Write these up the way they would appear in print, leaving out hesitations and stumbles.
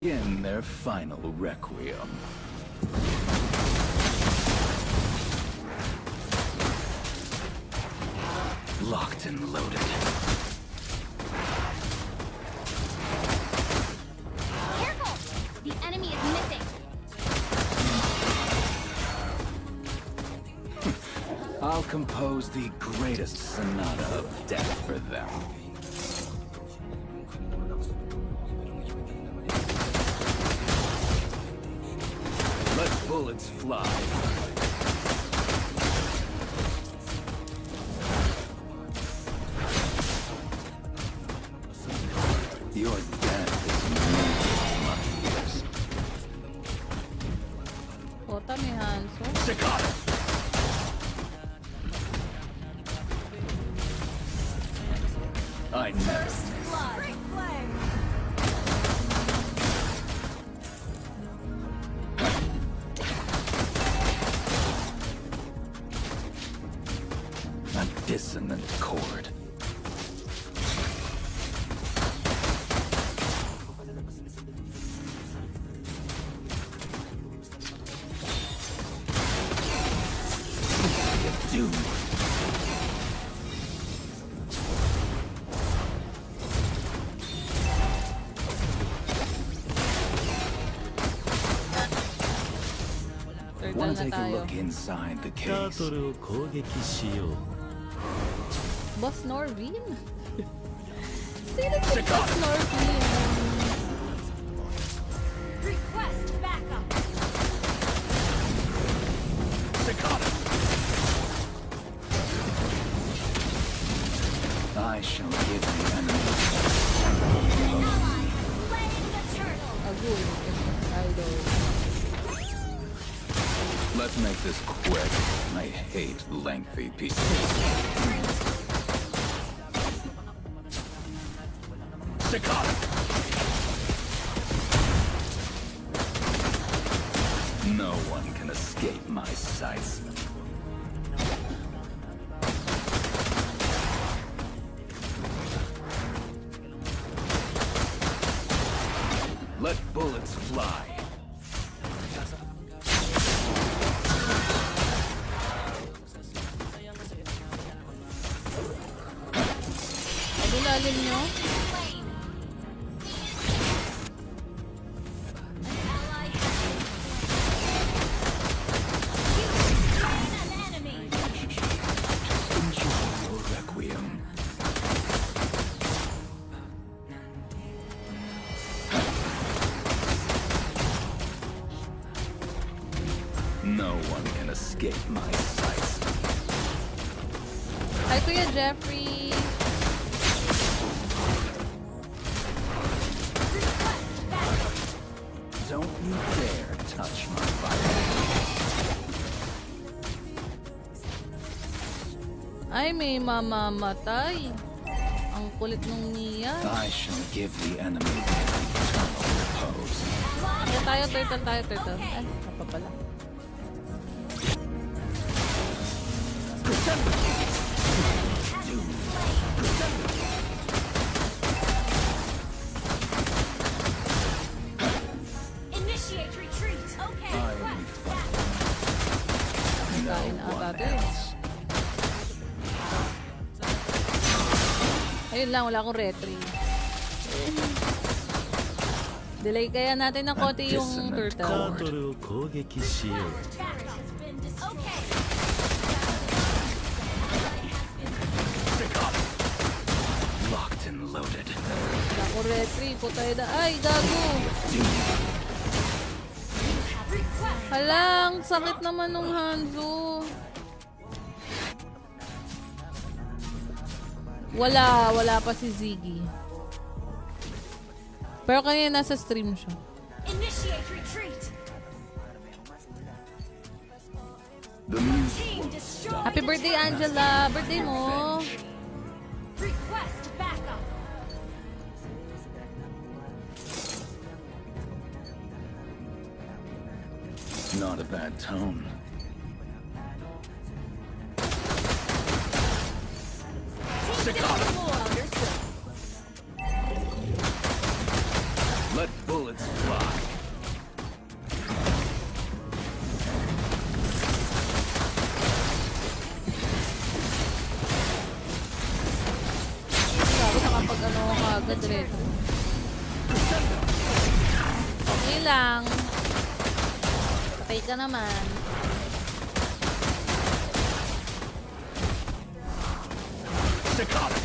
In their final requiem. Locked and loaded. Careful! The enemy is missing. I'll compose the greatest sonata of death for them. Let bullets fly. Your death is music, my ears. Kota may Hanzo. Staccato! I never a dissonant chord. Doom. Turtle Want na to take a tayo. look inside the タ case? ートルを攻撃しよう Boss Norvin? Sino si Boss Norvin? Request backup. Staccato! I shall give the enemy. An ally has slain the turtle. Agul. Idol. Let's make this quick. I hate lengthy pieces. Staccato! No one can escape my sights. Let bullets fly. Agul lalim nyo? Slain. An ally has been slain. An enemy. Enjoy your requiem. No one can escape my sights. Hi, Kuya Jeffrey. Request backup. Don't you dare touch my fire. Ay, may mamamatay. Ang kulit nung Nia. I shall give the enemy their eternal repose. Kaya tayo, turtle. Ay, apa pala. Initiate retreat. Okay. I will Request fight. backup. No Kain ata one to eh. else. Ayun lang, wala akong retry. Delay kaya natin ng konti yung Dissonant タ turtle. ートルを攻撃しよう Turret has been destroyed. Okay. Staccato. Locked and loaded. Wala akong retry. Putay na. Ay, gago. Request. Halang, sakit naman nung Hanzo. Wala pa si Ziggy. Pero kanina nasa stream siya. Initiate retreat. The music Team won't destroyed. Happy the birthday, turret. Angela! Birthday mo! Request backup. Not a bad tone. Staccato! Understood. Let bullets fly. lang. Patay ka naman. Staccato.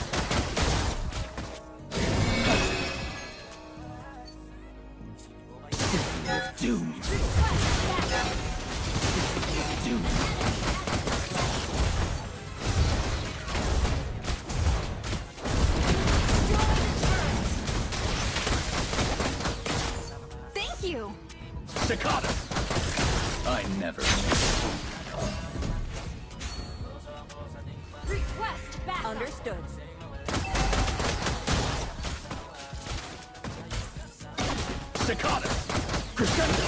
Doom. Doom. Thank you. Staccato. I never miss. Request back. Understood. Staccato. Crescendo.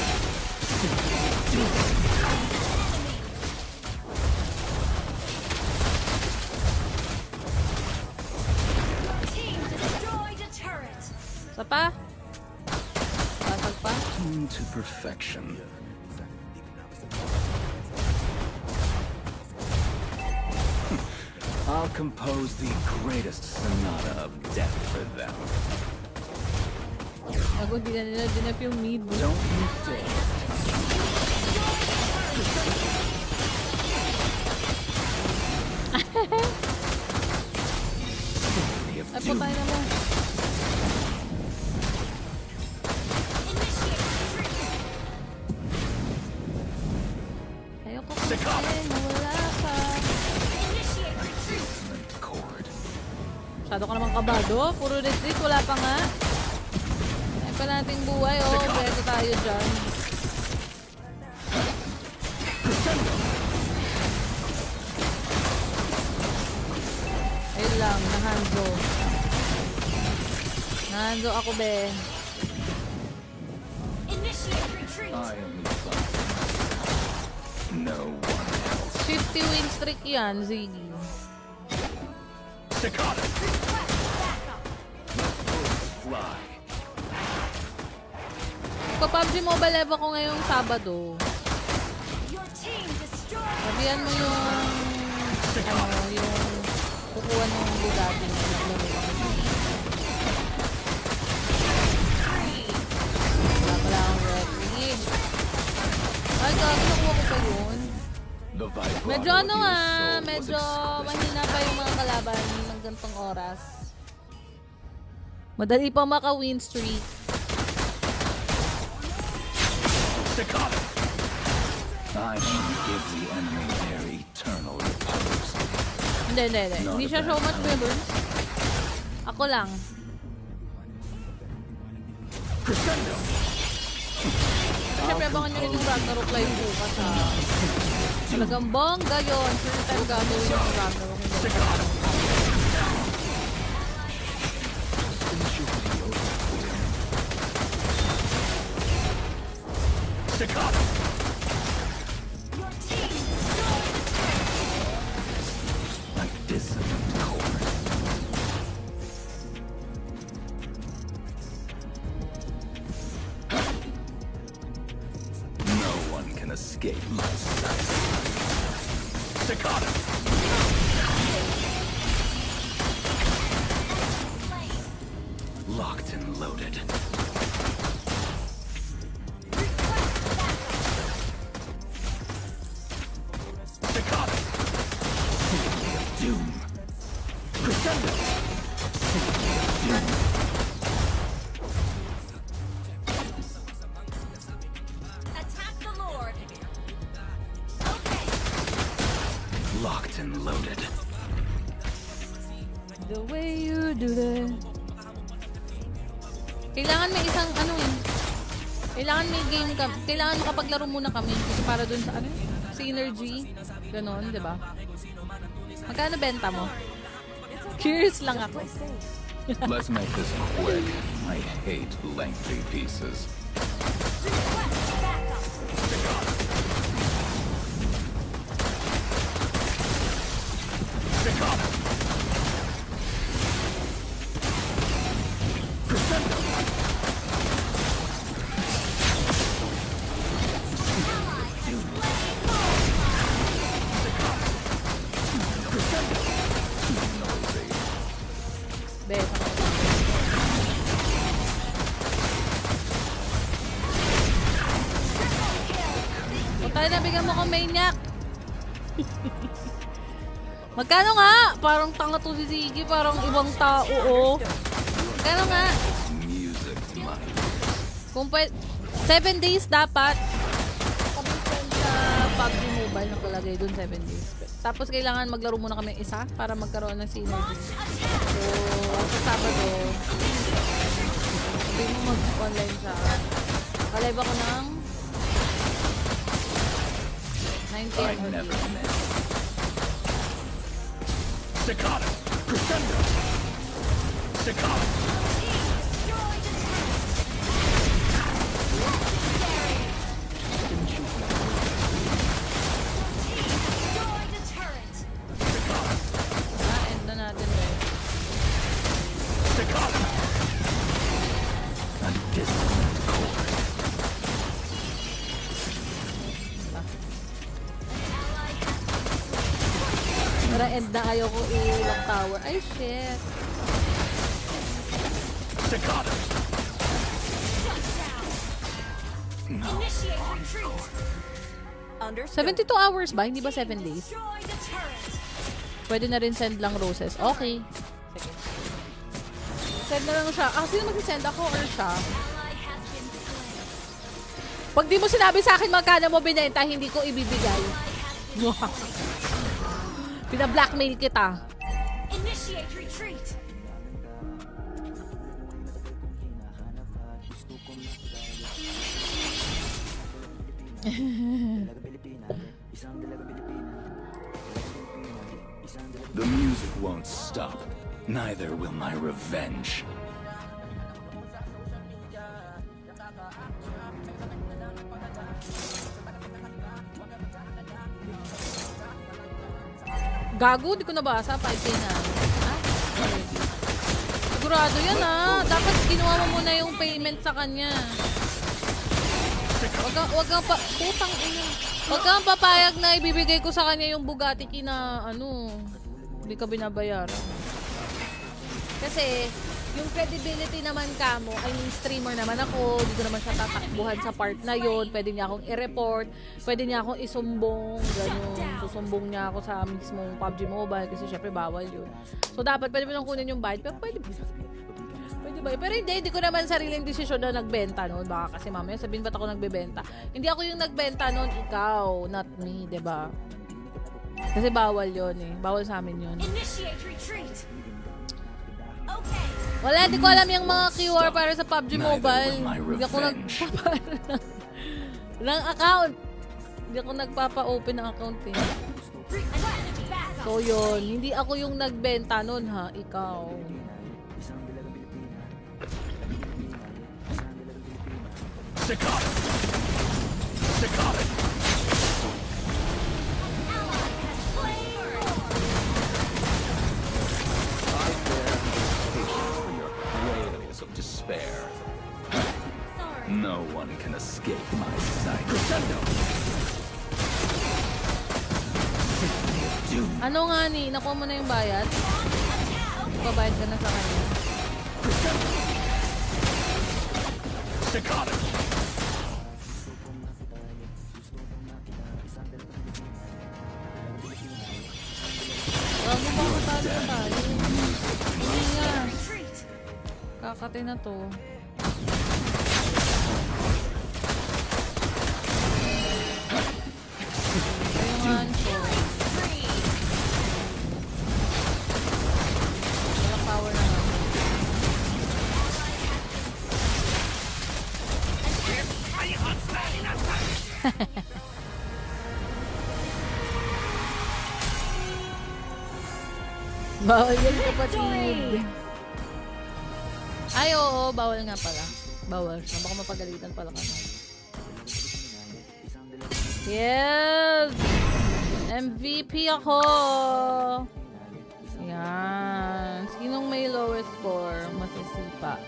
Team destroyed a turret. Isa pa? Basag pa? Tuned to perfection. I'll compose the greatest sonata of death for them. Ako, di na nila dinap yung mid. Don't you dare. Symphony of Ay, Doom. putay na mo. Initiate retreat. Ayoko Staccato. kasi nawala ka. Initiate retreat. Dissonant chord. Masyado ka naman kabado. Puro retreat, wala pa nga. Ay pa nating buhay, oh. Beto tayo dyan. Ayun lang, nahanzo. Nahanzo ako, be. Initiate retreat. I only fight no one else. 50 win streak yan, Ziggy. Staccato. Request backup. Fly. Pa-PUBG Mobile Live ako ngayong Sabado. Your team destroyed. Sabihan mo yung yung kukuha ng Bugatti na naglaro kami. Wala pala akong referee. Ay, gago, nakuha ko pa yun. The vibrato Medyo of ano your ah, soul was medyo exquisite. mahina pa yung mga kalaban ng gantong oras. Madali pa maka-win streak. Staccato. I shall give the enemy their eternal repose. Hindi. Hindi siya so much weapons. Ako lang. Crescendo. Siyempre, abangan nyo rin yung Ragnarok live bukas ha. Talagang bongga yun. First time gagawin yung Ragnarok. Staccato. Staccato. Your team destroyed. Like dissonant chord. No one can escape my sight. Staccato. Locked and loaded. Staccato. Symphony of Doom. Crescendo. Symphony of Doom. Attack the Lord. Okay. Locked and loaded. The way you do that. Kailangan may isang ano eh. Kailangan may game ka. Kailangan makapaglaro muna kami kasi para dun sa ano, synergy. Ganon, di ba? Magkano benta mo? Curious lang ako. Let's make this quick. I hate lengthy pieces. Request backup. Staccato. Crescendo. Crescendo. Noisy. Beta. Okay na, bigyan mo ko maniac. Magkano nga? Parang tanga to si Ziggy, parang ibang tao, oh. Magkano nga? Music to my 7 days dapat. Kami sa PUBG Mobile nakalagay dun 7 days. Tapos kailangan maglaro muna kami isa para magkaroon ng synergy. So, sa Sabado, hindi mo mag-online siya. Kalive ako ng 9 I p.m. never met. Staccato! Crescendo! Staccato! End na natin eh. Staccato! A dissonant chord. Tara, end na, ayaw ko i-lock tower. Ay, shit. Staccato! Initiate retreat. 72 hours ba? Hindi ba 7 days? Destroy the turret. Pwede na rin send lang roses. Okay. Sige. Send na lang siya. Sino mag-send ako or siya? Ally has been slain. Pag di mo sinabi sa akin magkano mo binenta, hindi ko ibibigay. Pina-blackmail kita. Initiate retreat. The music won't stop. Neither will my revenge. Gago, di ko nabasa. 5K na. Already. Sigurado yan Dapat ginawa mo muna yung payment sa kanya. Wag kang putang ina. Wag kang papayag na ibibigay ko sa kanya yung Bugatti na hindi ka binabayaran. Kasi yung credibility naman kamo, I mean streamer naman ako, hindi ko naman siya tatakbuhan sa part na yon. Pwede niya akong i-report, pwede niya akong isumbong, gano'n. Susumbong niya ako sa mismong PUBG Mobile kasi syempre bawal yun. So dapat pwede mo lang kunin yung bayad, pero pwede ba? Pero hindi ko naman sariling desisyon na nagbenta noon. Baka kasi mamaya sabihin ba't ako nagbebenta? Hindi ako yung nagbenta noon, ikaw, not me, 'di ba? Kasi bawal yon bawal sa amin yun. Initiate retreat. Okay. Wala, di ko alam yung mga keyword para sa PUBG Mobile. Neither will my Hindi ako revenge. ng account. Hindi ako nagpapa-open ng account eh. Request backup. So yun, hindi ako yung nagbenta nun ikaw. Staccato! Staccato! Ally has slain. I bear patience for your wails of despair. Sorry. No one can escape my sight. Crescendo! Ano nga nakuha mo na yung bayad? Pabayad ka na sa kanya. Staccato! Bago ba matalo tayo? Hindi nga. Retreat. Kakatay na to. Ayungan ko. Walang power na nga. Bawal yan, kapatid. Ay, oo, bawal nga pala. Bawal siya. Baka mapagalitan pala ka. Yes! MVP ako! Yan. Sinong may lowest score? Masisipa.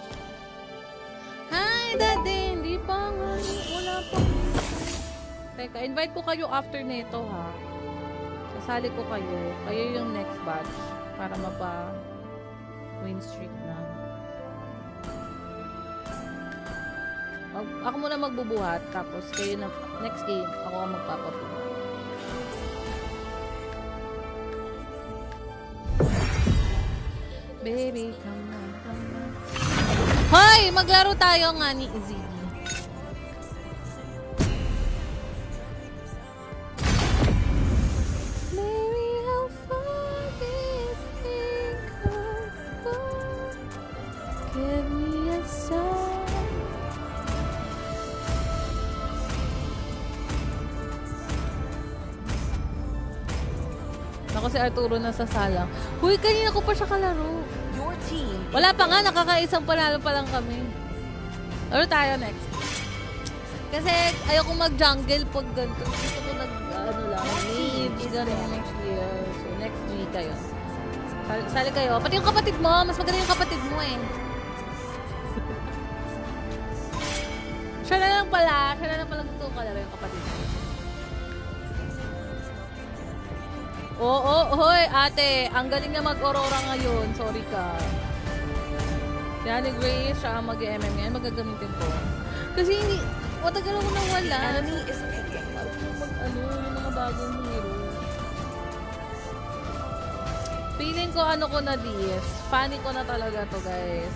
Hi, Daddy! Hindi pa nga. Wala pa. Teka, invite ko kayo after nito, ha? Sasali ko kayo. Kayo yung next batch. Para mapa-win streak na. Ako muna magbubuhat, tapos kayo na, next game, ako ang magpapabuhat. Baby, come on, come on. Hoy! Maglaro tayo nga ni Ziggy. Baby, how far this thing could go? Give me a sign. Ako si Arturo nasa sala. Huy, kanina ko pa siya kalaro. Your team Wala pa nga, nakakaisang panalo pa lang kami. Laro tayo next. Kasi ayoko mag-jungle pag ganito. Gusto ko ano lang, leaves, gano'n next year. So next week kayo. Sali kayo. Pati yung kapatid mo, mas maganda yung kapatid mo eh. Siya na lang pala gusto ko kalaro yung kapatid mo. Oo, hoy, ate, ang galing na mag-aurora ngayon. Sorry ka. Kaya ni Grace, siya ang mag-MM yan. Magagamitin ko. Kasi hindi, matagal ako nang wala. enemy is picking. Yung mga bagong hero. Feeling ko ano ko na this. Funny ko na talaga to, guys.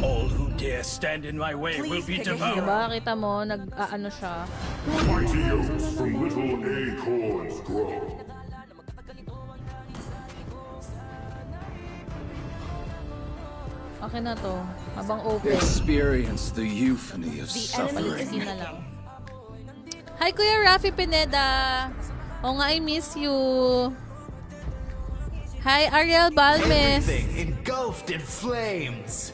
All who dare stand in my way will be Please pick a devoured. Diba? Kita mo, ano siya. Mighty oaks from little acorns grow. Akin na to. Habang open. Experience the euphony of The enemy is suffering. Palitin na lang. Hi, Kuya Rafi Pineda. Oo nga, I miss you. Hi, Ariel Balmes. Everything engulfed in flames.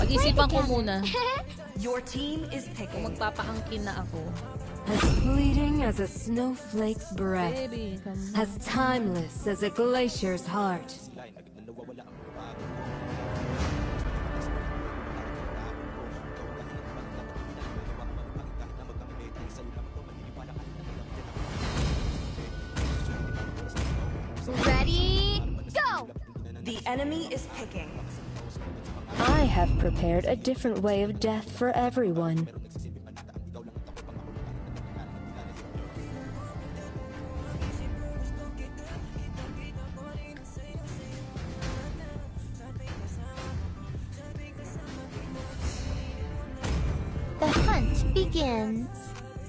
Pag-isipan ko muna. Your team is Kung picking. magpapaangkin na ako. As fleeting as a snowflake's breath, Baby, come on. as timeless as a glacier's heart. Ready, go! The enemy is picking. I have prepared a different way of death for everyone. The hunt begins.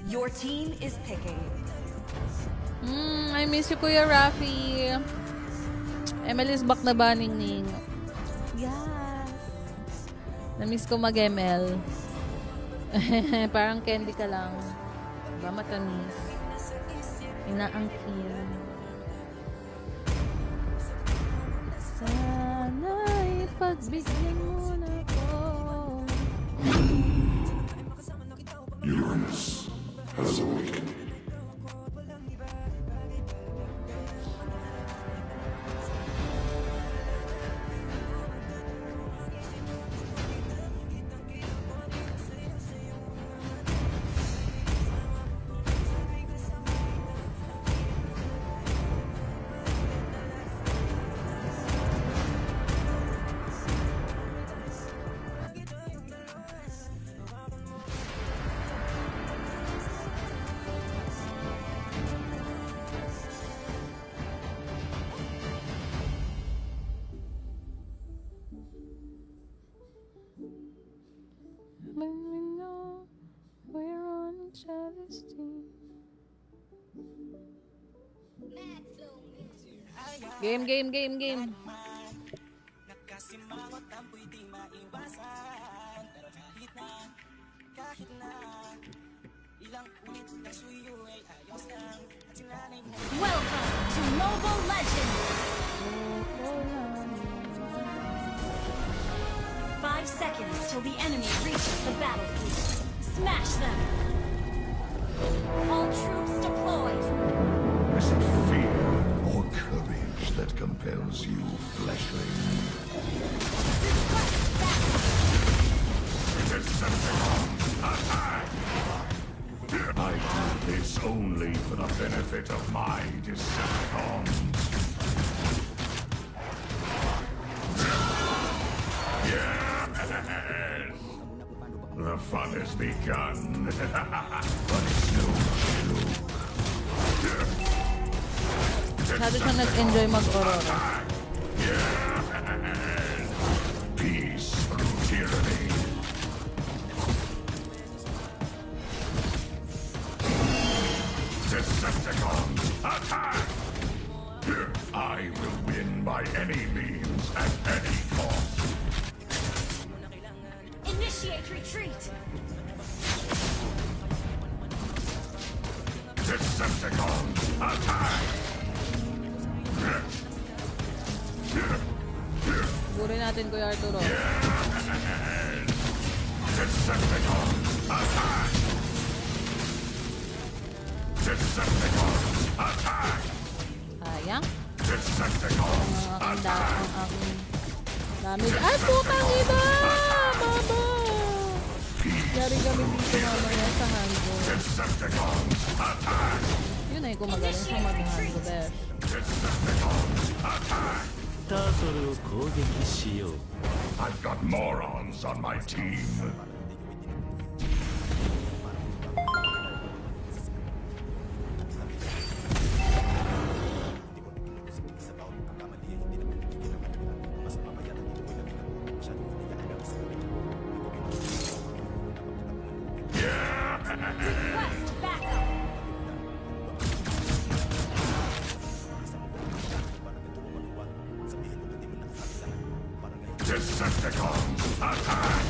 Your team is picking. I miss you, Kuya Rafi. ML is back na ba, Ningning? Yes. Na-miss ko mag-ML. Parang candy ka lang. Diba matamis? Inaangkin. Sana'y pagbigyan mo na ko. Uranus has awakened. When we know we're on each other's team. Game. Welcome to Mobile Legends! 5 seconds till the enemy reaches the battlefield. Smash them! All troops deployed! Is it fear or courage that compels you, fleshling? I do this only for the benefit of my Decepticons. Yes! The fun has begun. But it's no joke. Masyado siyang nag-enjoy mag-Aurora. Peace through tyranny. Decepticons, attack! I will win by any means at any cost. Initiate retreat. Decepticons, attack! Gurin natin, Kuya Arturo. Decepticons, attack! Decepticons, attack! Sayang. Decepticons, Ang aking damage. Ay, putang ina! Mama! Yari kami dito mamaya sa Hanzo. Decepticons, attack! Yun ay gumagaling sa mag-Hanzo, besh. Decepticons, attack! タートルを攻撃しよう I've got morons on my team. Request backup. Decepticons, attack!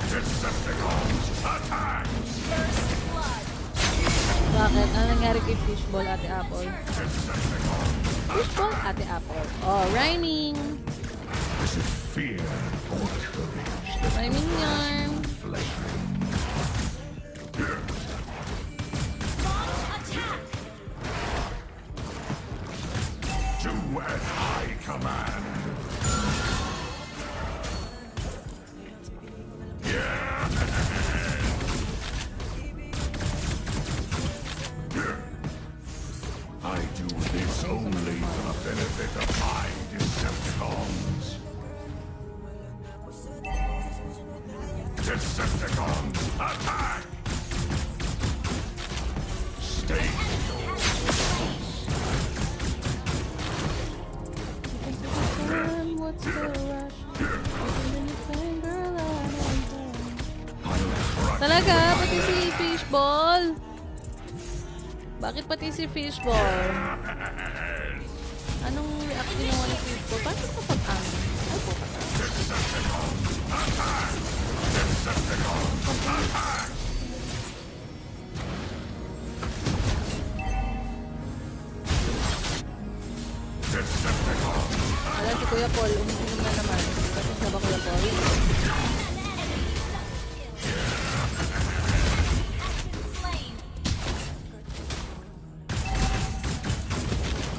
Decepticons, attack! First blood. Bakit? Ano nangyari kay Fishball, Ate Apple? Fishball, Ate Apple. Oh, rhyming! Is it fear or courage that Rhyming yarn. flesh? Launch attack. Do as I command. I do this only for the benefit of my Decepticons. Decepticons, attack! Stay What's the rush? Anything, girl, I want that. Talaga? Pati si Fishball? Bakit pati si Fishball? Anong react ginawa ni Fishball? Paano ka pag-angin? Ay po. Wala si Kuya Paul, umiinom na naman. Kasi siya ba Kuya Paul? Slain.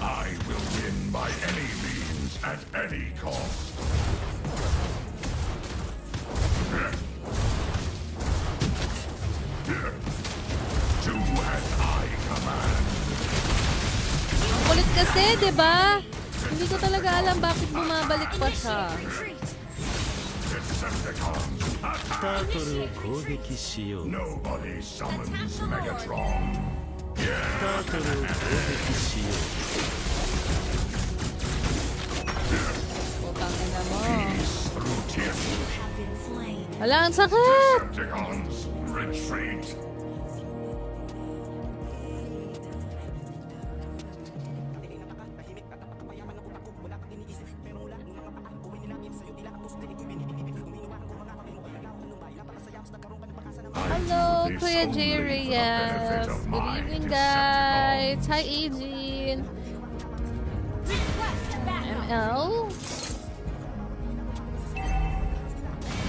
I will win by any means at any cost. Do as I command. Ang kulit kasi, di ba? Hindi ko talaga alam bakit bumabalik pa siya. Retreat. Decepticons, タートルを攻撃しよう nobody summons Megatron. タートルを攻撃しよ Putang ina mo. Peace through tyranny. Have been slain. Wala, ang sakit! Decepticons, retreat. Hello, This Kuya only J. for the benefit Reyes. of Good my evening, Decepticons. guys. Hi, Eugene. Request backup. ML?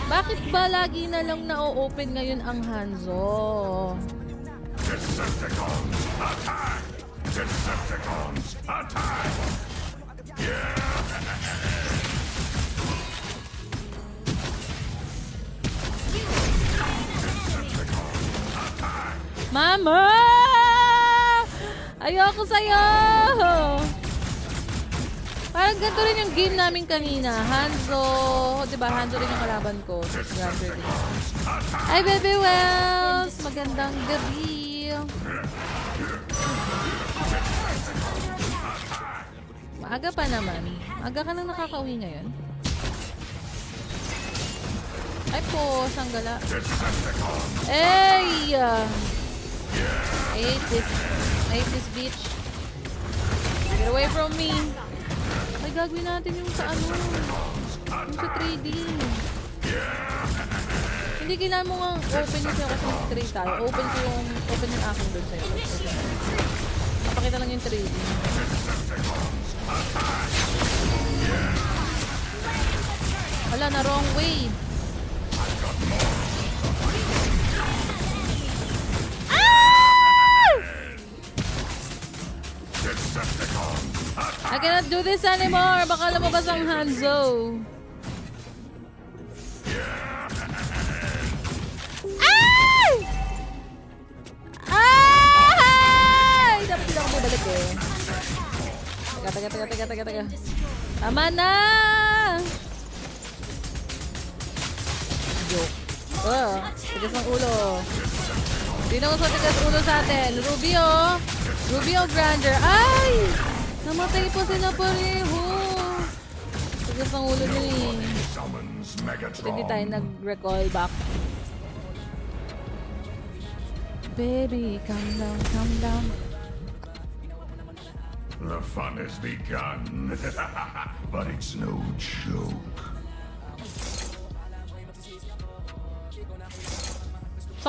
Bakit ba lagi na lang na-open ngayon ang Hanzo? Decepticons, attack! Decepticons, attack! Mama! Ayoko sa'yo! Parang ganito rin yung game namin kanina. Hanzo. Diba? Hanzo rin yung kalaban ko. Grander din. Hi, Baby Wells! Magandang gabi. Maaga pa naman. Maaga ka nang nakakauwi ngayon. Ay po, sanggala. Hey! I hate this bitch. Get away from me. Ay, gagawin natin yung sa ano. Yung sa trading. Hindi kailangan mo nga open yung sa'yo kasi trade tayo. Open yung akin doon sa'yo. Napakita lang yung trading. Wala na, wrong way. I cannot do this anymore. Baka lumabas ang Hanzo. Ay! Ay! Dapat hindi ako bumalik eh. Taga. Tama na! Joke. Oh, tigas ng ulo. Sino ko sa tigas ulo sa atin? Rubio Grander. Ay! Namatay po sila pareho. Tigas ng ulo nyo eh. Hindi tayo nag-recall back. Baby, calm down. The fun has begun, but it's no joke.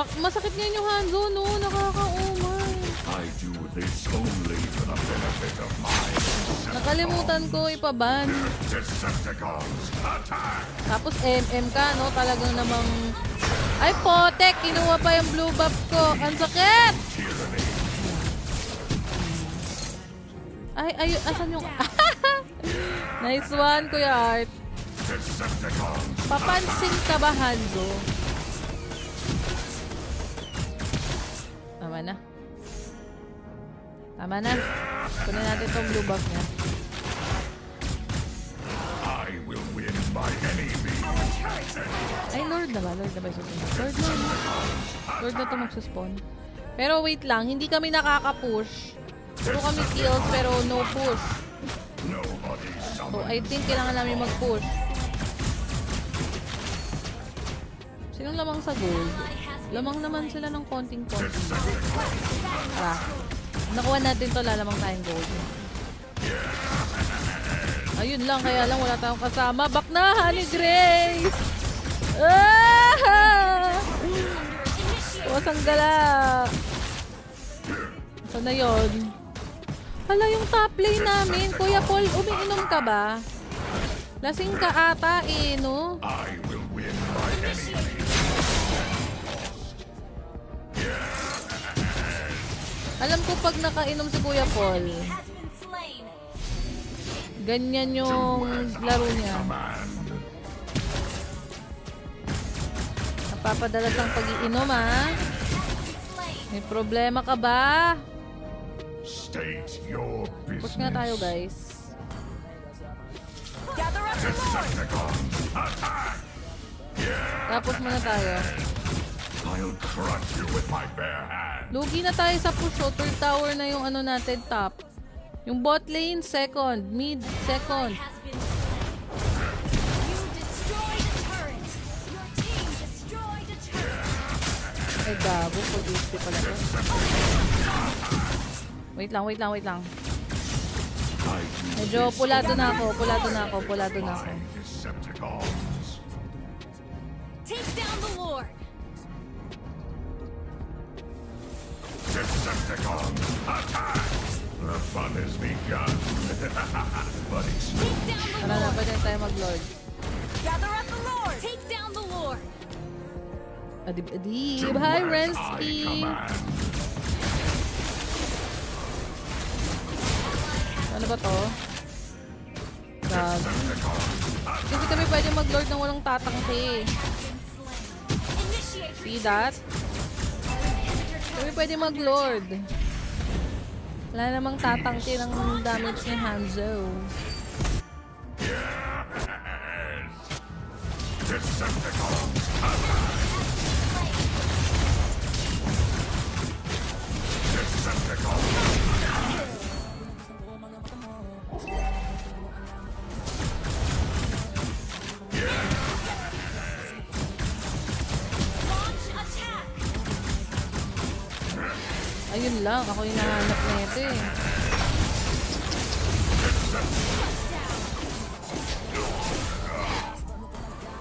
Masakit ngayon yung Hanzo, no? Nakakaumay. I do this only for the benefit of my Nakalimutan ko ipaban. Decepticons. Attack! Tapos MM ka, no? Talagang namang... Ay, potek! Kinuha pa yung blue buff ko. Ang sakit! Ay, asan yung... Nice one, Kuya Art. Papansin ka ba, Hanzo? Tama na. Kunin natin itong blue buff niya. I will win by any means. Ay, Lord na ba? Lord na ito magsuspawn. Pero wait lang, hindi kami nakaka-push. Puro kami kills pero no push. So, I think kailangan namin mag-push. Sinong lamang sa gold? Lamang naman sila ng konting-konting. Tara. Nakuha natin to, lalamang tayong gold. Ayun lang, kaya lang wala tayong kasama. Back na, Honey Grace! Ah! Wasang gala. Saan na yun? Hala, yung top lane namin. Kuya Paul, umiinom ka ba? Lasing ka ata eh, no? I will win by any means. Alam ko pag nakainom si Kuya Paul, ganyan yung laro niya. Napapadalas ang pag-iinom, ha? May problema ka ba? State your business. Push nga tayo, guys. Decepticons, attack! Tapos muna tayo. I'll crush you with my bare hands. Lugi na tayo sa push. Oh. Third tower na yung ano natin, top. Yung bot lane, second. Mid, second. Ay, gago. Pag-HP pala to. Wait lang. Medyo pulado na ako. Decepticons. Take down the Lord. Decepticons, attack! The fun has begun. But it's no Tara na, pwede tayo mag-lord. Gather up the Lord. Take down the Lord. Adib. to Hi, as I Rensky. command. Ano ba to? Gago. Kasi kami pwede mag-lord ng walang tatangke. See that? Kami pwede mag-lord. Wala namang tatangki ng damage ni Hanzo. Ayun lang, ako yung nahanap na ito eh.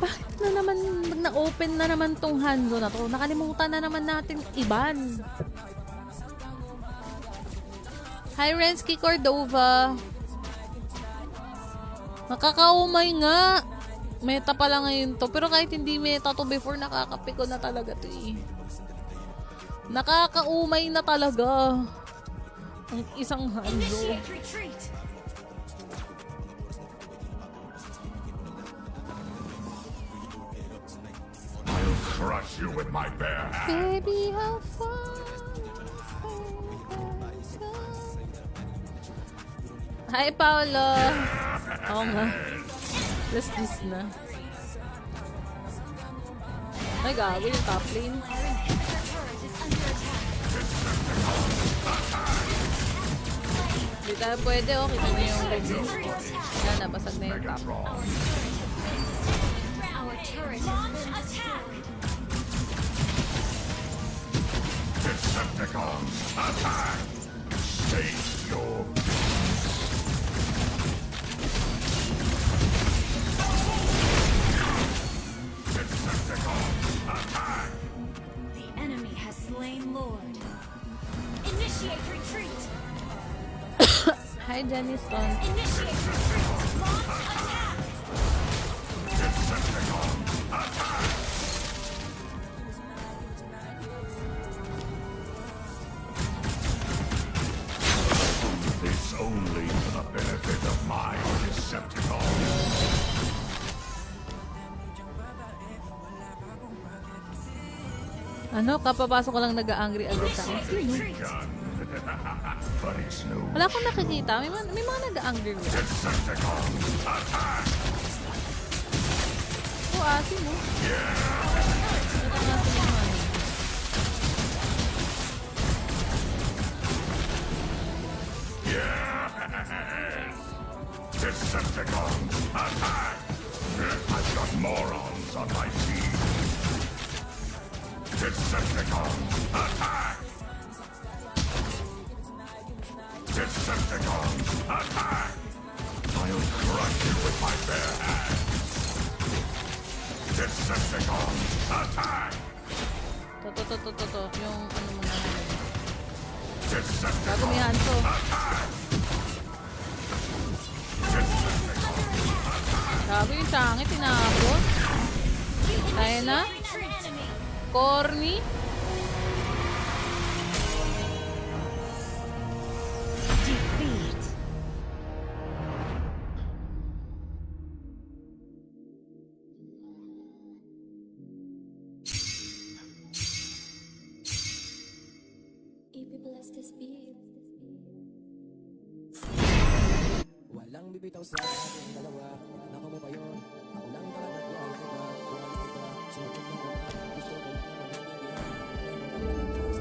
Bakit na naman, na-open na naman tong Hanzo na to? Nakalimutan na naman natin iban. Hi, Rensky Cordova. Nakakaumay nga. Meta pala ngayon to. Pero kahit hindi meta to before, nakakapiko na talaga to eh. Nakakaumay na talaga ang isang Hanzo. Initiate retreat. I'll crush you with my bare hands. Baby, how far? Hi, Paolo. Oo nga. Let's this na. Ay, gago yung top lane. Hindi tayo pwede, oh. Kita mo yung red lane. Yan, nabasag na yung top. Our turret has been attacked. Decepticons, attack! State your Decepticons, attack! The enemy has slain Lord. Initiate retreat. Hi, Jenny Stone. Initiate retreat. Launch attack. Decepticons, attack! It's only for the benefit of my Decepticons. Ano, kapapasok ko lang nag-a-angry agad sa akin. Sino? But it's no Wala akong nakikita. May mga nag-a-angry rin. Decepticons, attack! Oo, asin mo. Ito natin yung ano. Decepticons, attack! I've got morons on my team. Decepticons, attack! Decepticons, attack! I'll crush you with my bare hands. Decepticons, attack! To. Yung ano mo na. Bago Decepticons, may Hanzo. attack! Bago yung sangit, tinapos. Tayo na. Corny. Defeat. Walang bibitaw sa ating dalawa. Nako mo pa yun. Ako lang talaga ko ang kita. Buwan kita. Sumunod mo naman. Gusto ko na manindihan.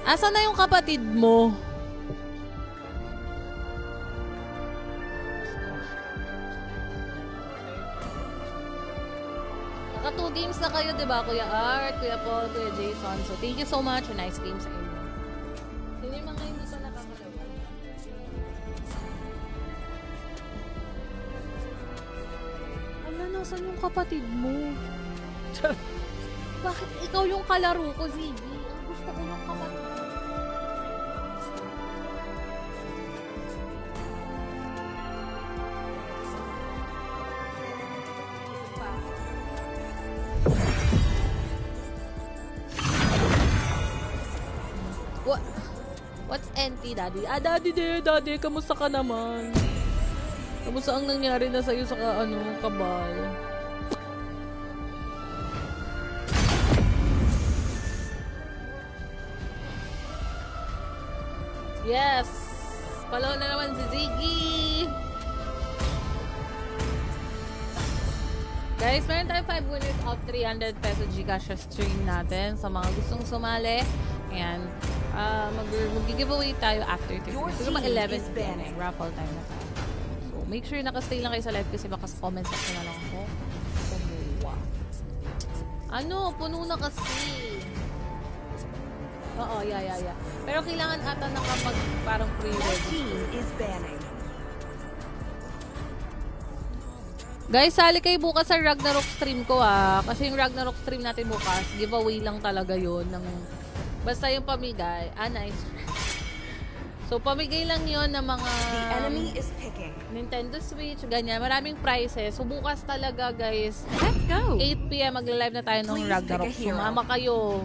Asa na yung kapatid mo? Naka 2 games na kayo, diba? Kuya Art, Kuya Paul, Kuya Jason. So, thank you so much. Nice game sa inyo. Sino yung mga hindi pa nakakalaban? Ala, nasan yung kapatid mo? Bakit ikaw yung kalaro ko, Ziggy? Ang gusto ko yung kapatid. What? What's NT, Daddy? Ah, Daddy, kamusta ka naman? Kamusta ang nangyari na sa'yo sa kabal? Yes! Follow na naman si Ziggy! Guys, meron tayong 5 winners of 300 peso Gcash stream natin sa mga gustong sumali. Ayan. Mag-giveaway tayo after 30. Siguro mga 11 p.m. Raffle time na tayo. So, make sure nakastay lang kayo sa live kasi baka sa comment section na lang ako. Kumuha. Ano? Puno na kasi. Oo, yeah. Pero kailangan ata nakapag parang Your pre-register. team is banning. Guys, sali kayo bukas sa Ragnarok stream ko kasi yung Ragnarok stream natin bukas, giveaway lang talaga yon ng basta yung pamigay. Nice. So, pamigay lang yon ng mga The enemy is picking. Nintendo Switch, ganyan. Maraming prizes. So, bukas talaga, guys. Let's go. 8 p.m. magle-live na tayo ng Please Ragnarok. pick a hero. Sumama kayo.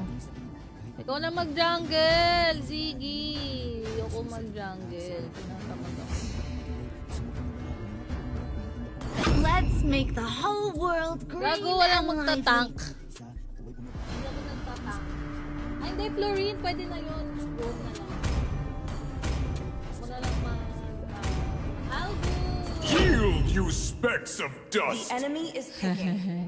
Ikaw na mag-jungle, Ziggy. Ako mag-jungle. Tinatamad ako. Let's make the whole world green Gago, walang and magtatank. lively. Hindi ako nagtatank. Ay, hindi, Florine. Pwede na yun. Gold na lang. Ako na lang Algo! Yield, you specks of The dust! enemy is picking.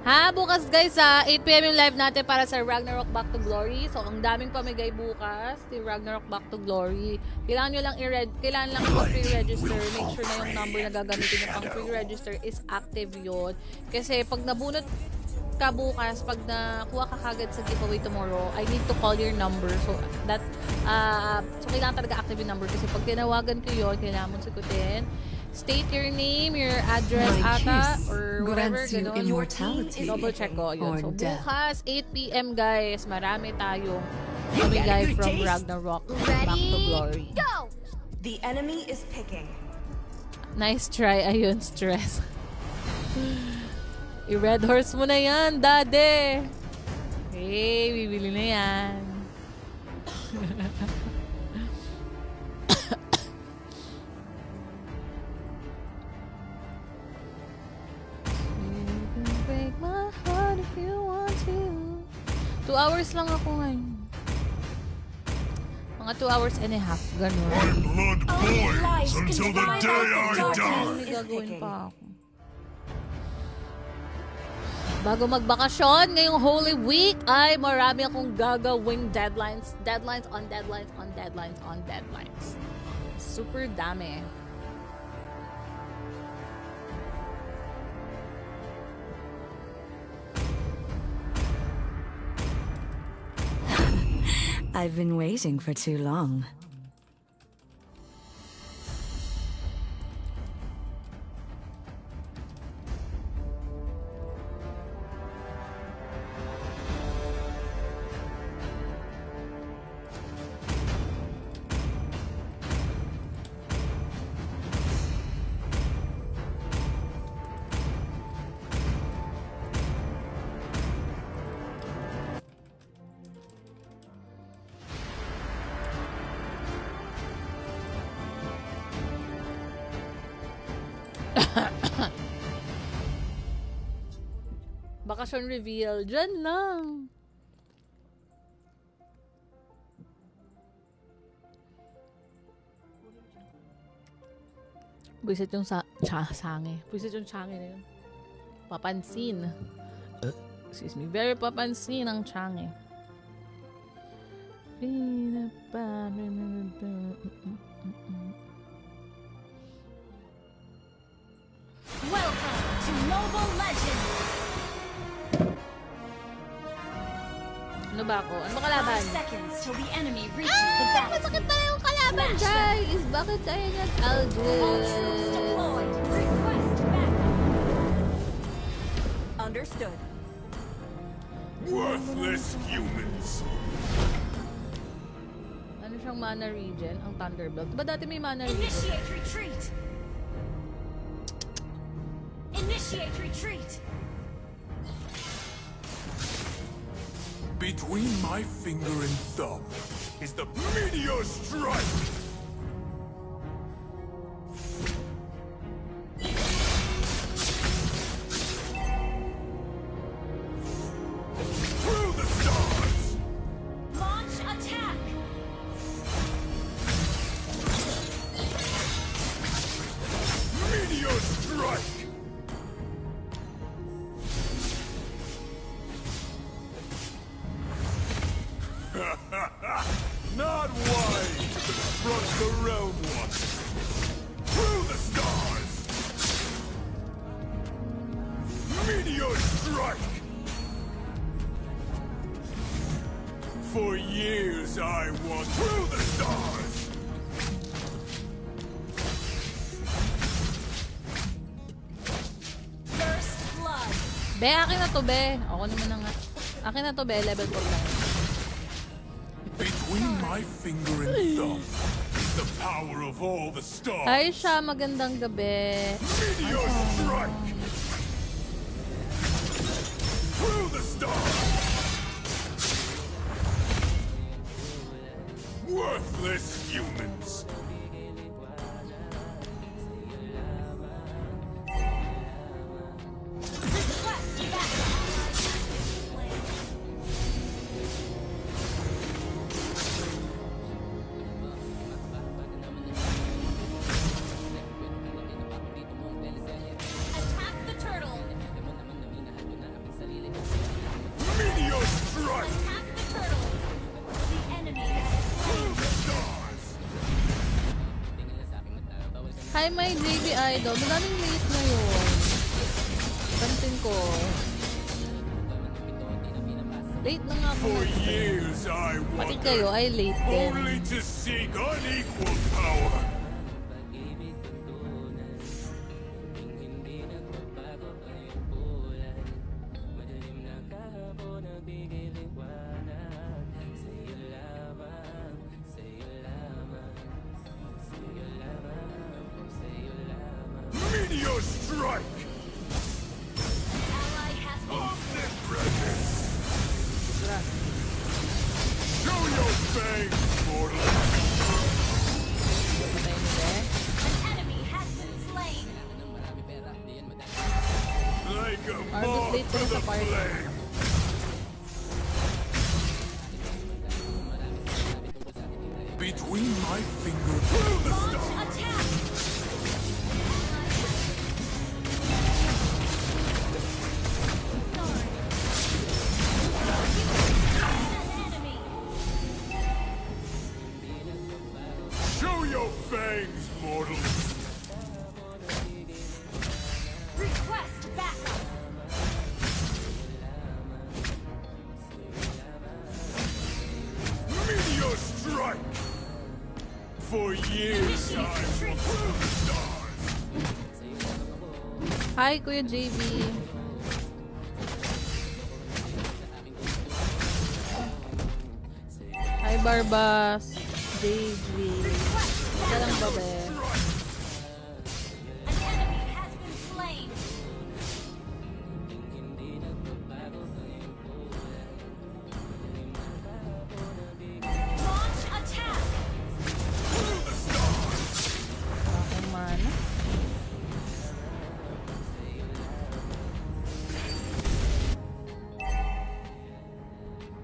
Ha, bukas guys 8 p.m. yung live natin para sa Ragnarok Back to Glory. So, ang daming pamigay bukas. Yung Ragnarok Back to Glory. Kailangan nyo lang kailangan lang i-pre-register. Make sure na yung number na gagamitin nyo pang pre-register is active yun. Kasi pag nabunot ka bukas, pag nakuha ka kagad sa giveaway tomorrow, I need to call your number. So, kailangan talaga active yung number. Kasi pag tinawagan ko yun, kailangan mo sigutin. State your name, your address ata, or whatever, gano'n. Your team is Double check ko yun. So, death. bukas, 8 p.m. guys, marami tayong pamigay from Ragnarok Back to Glory. Go! The enemy is picking. Nice try, ayun, stress. I-red horse mo na yan, Daddy! Hey, bibili na yan. You can break my heart if you want to. 2 hours lang ako ngayon. Mga 2 hours and a half, ganun. My blood boils until the day I May die! gagawin pa ako. Bago magbakasyon, ngayong Holy Week, ay marami akong gagawing deadlines. Deadlines on deadlines on deadlines on deadlines. Super dami. I've been waiting for too long. Bakasyon reveal. Diyan lang. Buisit yung sange. Buisit yung sange na yun. Papansin. Excuse me. Very papansin ang sange. Welcome to Mobile Legends! Ano ba ako? Ano ba kalaban? 5 seconds till the enemy reaches the battlefield. Masakit na yung kalaban, Smash them. guys! Bakit tayo All troops nag-Aldrin? deployed. Request backup. Understood. Worthless humans. Ano siyang mana regen? Ang Thunderbolt. Diba dati may mana regen? Initiate retreat. Initiate retreat. Between my finger and thumb is the Meteor Strike! Through the stars! Launch attack. Meteor Strike! Not wise to confront the realm one. Through the stars! Meteor Strike! For years I want through the stars! First blood. Be, akin na to, be. Ako naman na nga. Akin na to, be. Level 4 lang. Between my finger and thumb is the power of all the stars. Hi siya, magandang gabi. Meteor Strike! Through the stars! Worthless humans! Request backup. Attack the turtle. Meteor Strike! Attack the turtle. The enemy has Through the stars! Hi, my JB Idol. Maraming late na yun. Pansin ko. Late na nga po. For years I Pati wanted kayo ay late din. only to seek unequal power. Meteor Strike! ally has been Omnipresence! Show your fangs, mortal! Patay mo, be. an enemy has been slain. Like a Argus moth late to pa rin the sa party. flame! Between my finger through the Launch stars! attack. An enemy. Show your fangs, mortals! Request backup. Meteor Strike! For years I will through the stars! Hi, Kuya JB. Hi, Barbas. JB. Wala lang ba, be? An enemy has been slain. Launch attack. Aking mana.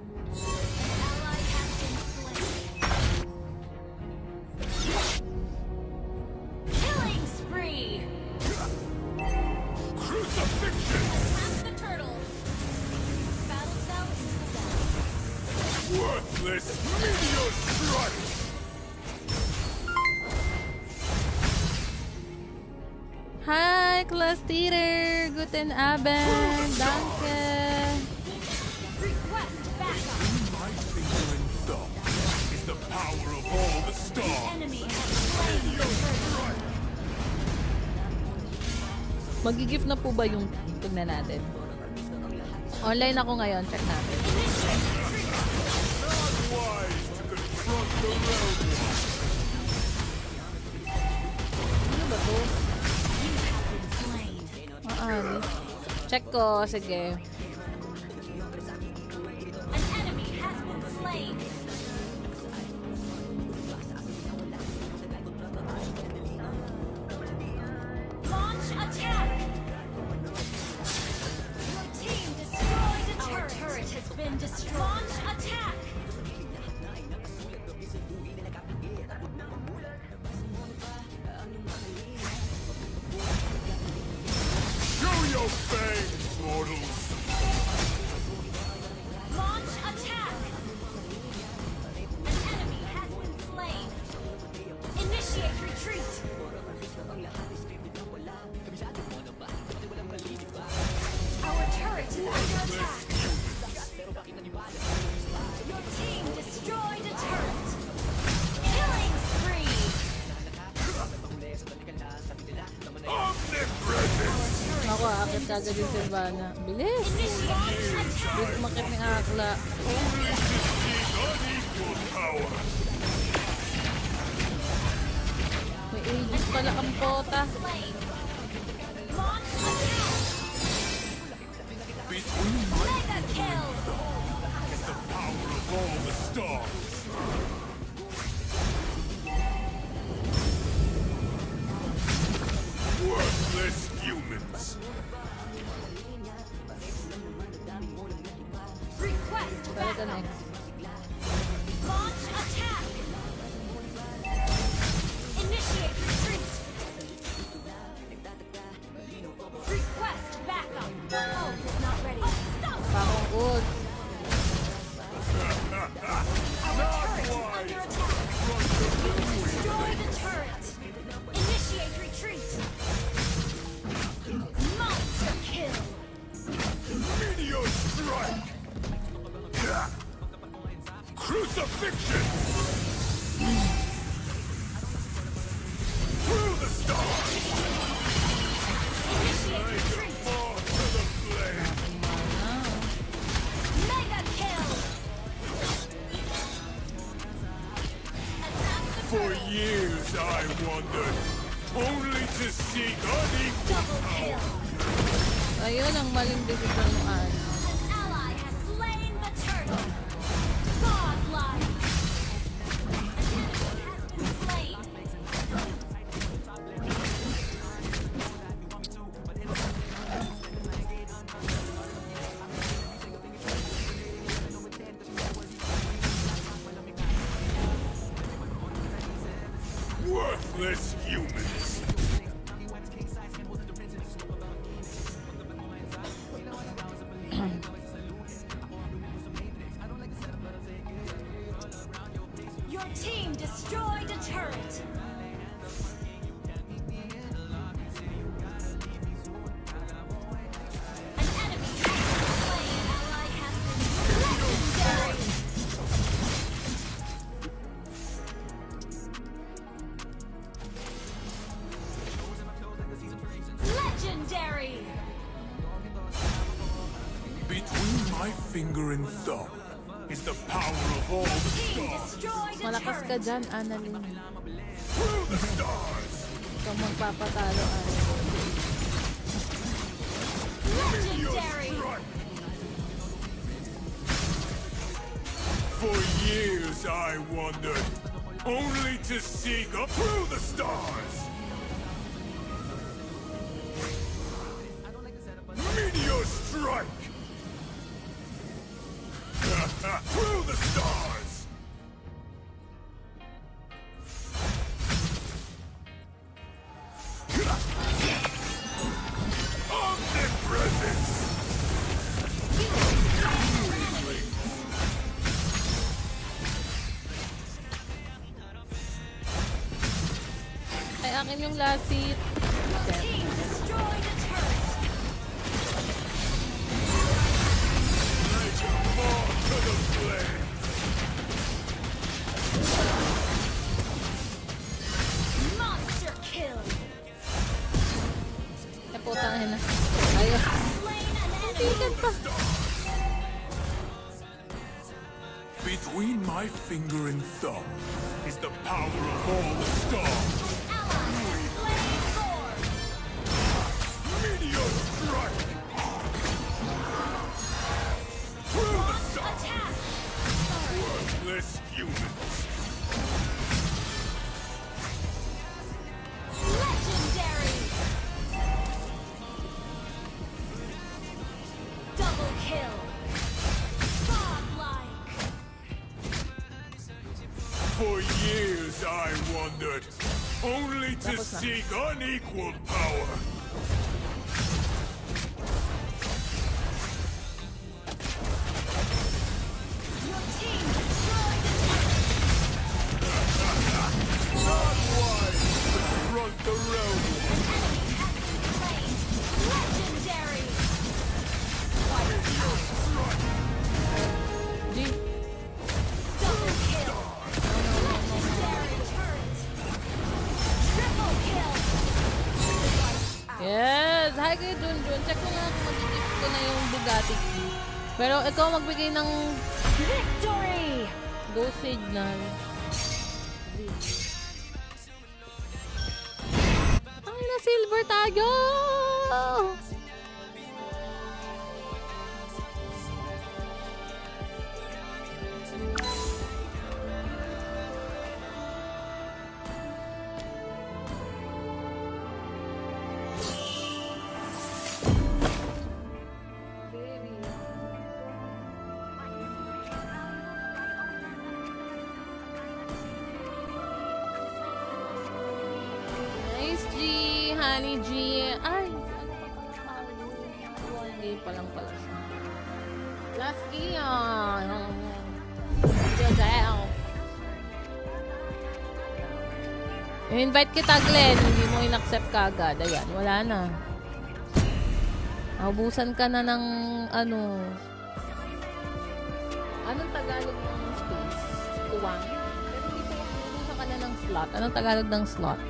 Ally has been slain. Killing spree. Crucifixion! Attack the turtle. Battle cell into the wall. Worthless Meteor Strike! Hi, Class Theater. Guten Abend. Danke. Request backup. My finger and thumb is the power of all the stars! Enemy has slain the turtle. Magigift na po ba yung tignan natin? Online ako ngayon. Check natin. Ano ba to? Maalis. Check ko. Sige. An enemy has been slain. Launch attack. Your team destroyed a turret. Our turret has been destroyed. Launch attack. Show your fangs, mortals! Launch attack. An enemy has been slain. Initiate retreat. Our turret is under attack. Your team destroyed a turret. Killing spree. Omnipresent! Ako, akit kagad yung Sylvana. Bilis! Initiate attack. Bilis umakit ni Akla. Only to seek unequal power! May ages pala ang pota. Slain. Launch attack. Between my Mega kill. power of all the stars! Worthless humans! Request Talaga backup. next. Launch attack. Initiate retreat. Request backup. Ult is not ready. Stop. Pakong good. Our turret is under attack. Destroy the turret. Initiate retreat. Monster kill. Meteor strike! Crucifixion! Through the stars! Initiate retreat. Fall to the flame! Mega kill. Attack the For turret. years I wandered, only to seek unequal Double power. kill. Ayun ang maling decision mo, Ann. An ally has slain the turtle. Godlike. An enemy has been slain. Worthless humans! Your team destroyed a turret. An enemy has been slain. Ally has been legendary. Legendary. Between my finger and thumb is the power of all the Team stars. destroyed a Malakas ka turret. dyan, Annalyn. Through the stars! Ikaw magpapatalo, Annalyn. Legendary. Strike! For years I wandered, only to seek up through the stars! Meteor strike! Through the stars! Omnipresence! Ay, akin yung last seat. Team destroyed a turret. Fall to the flame! Monster kill. Ay, putang ina. Ayun. Slain an enemy. Pigan pa. Between my finger and thumb is the power of all the stars. Ally has slain Thor. Meteor strike! Through the stars! Attack. Worthless humans! Legendary. Double kill. Godlike. For years I wandered, only to seek unequaled power. Your team destroyed the Not wise to front the realm. enemy has been slain. Legendary. G. Double kill. Legendary turret. Triple kill. Yes! Hi kayo dun. Check ko nga kung mag-gift ko na yung Bugatti. Pero ikaw magbigay ng Victory! go signal. Ay, na silver tayo! Nice, G. Honey, G. Ay, ano pa pala tayo? 1 day pa lang pala siya. Last Ian. Jajao. I-invite kita, Glenn. Hindi mo in-accept ka agad. Ayan, wala na. Naubusan ka na ng ano. Anong Tagalog ng space? Tuwang? Pero hindi ko naubusan ka na ng slot. Anong Tagalog ng slot?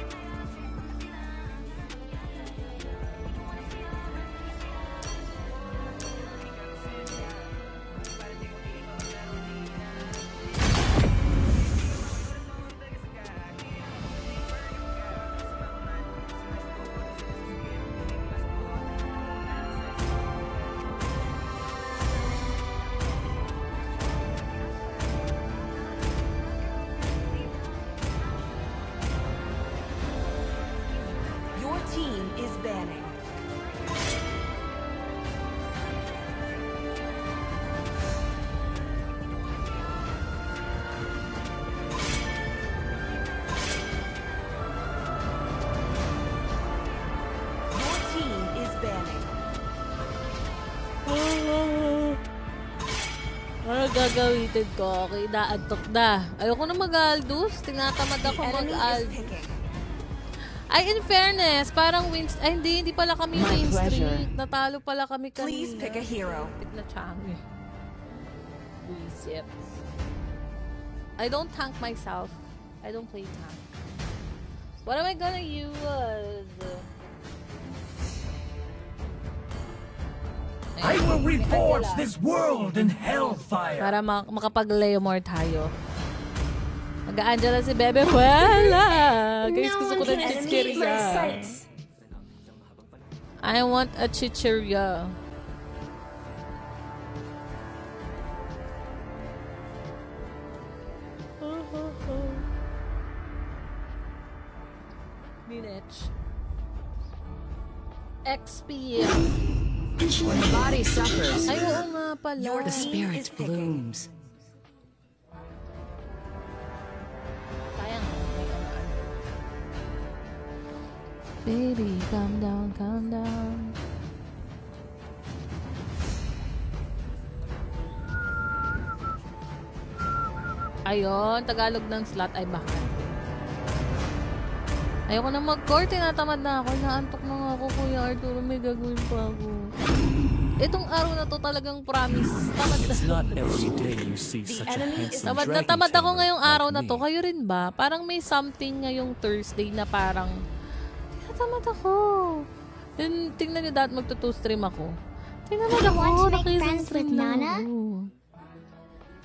Your team is banning. Your team is banning. Ano gagawin ko? Okay, naantok na. Ayoko na mag-Aldous. Tinatamad The ako enemy is mag-Aldous. picking. Ay, in fairness, parang wins... Ay, hindi pala kami My win pleasure. streak. Natalo pala kami kanina. Please pick a hero. Pick na chami. Buisit. I don't tank myself. I don't play tank. What am I gonna use? I will reforge this world in hellfire. Para makapag-Leomore tayo. Mag-Angela si Bebe. Wala! Guys, No gusto ko one ng can escape my chichirya. sights. I want a chichirya. Minich. XP. When the body suffers, Ay, oo nga pala. your the team spirit is picking. blooms. Sayang. Baby, calm down, calm down. Ayun, Tagalog ng slot ay baka. Ayoko na mag-core, tinatamad na ako. Naantok na nga ako, Kuya Arturo. May gagawin pa ako. Itong araw na to talagang promise. Tamad na. It's not every day you see The such a enemy is handsome Tamad na dragon tamad ako tamer ngayong araw na like to. me. Kayo rin ba? Parang may something ngayong Thursday na parang tinatamad ako. Then, tingnan nyo dahil magto-2 stream ako. Tinamad ako. Want to make Naki-isang friends stream with lang Nana? ako.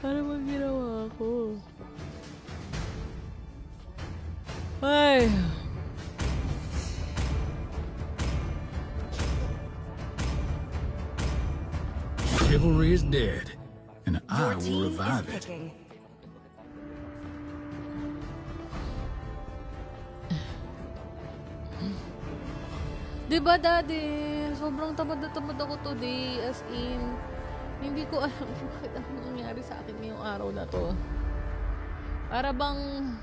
Para bang ginawa ko? Ay. Chivalry is dead, and I Your will team revive is it. picking. Diba, Daddy? Sobrang tamad na tamad ako today. As in, hindi ko alam bakit ano nangyari sa akin ngayong araw na to. Para bang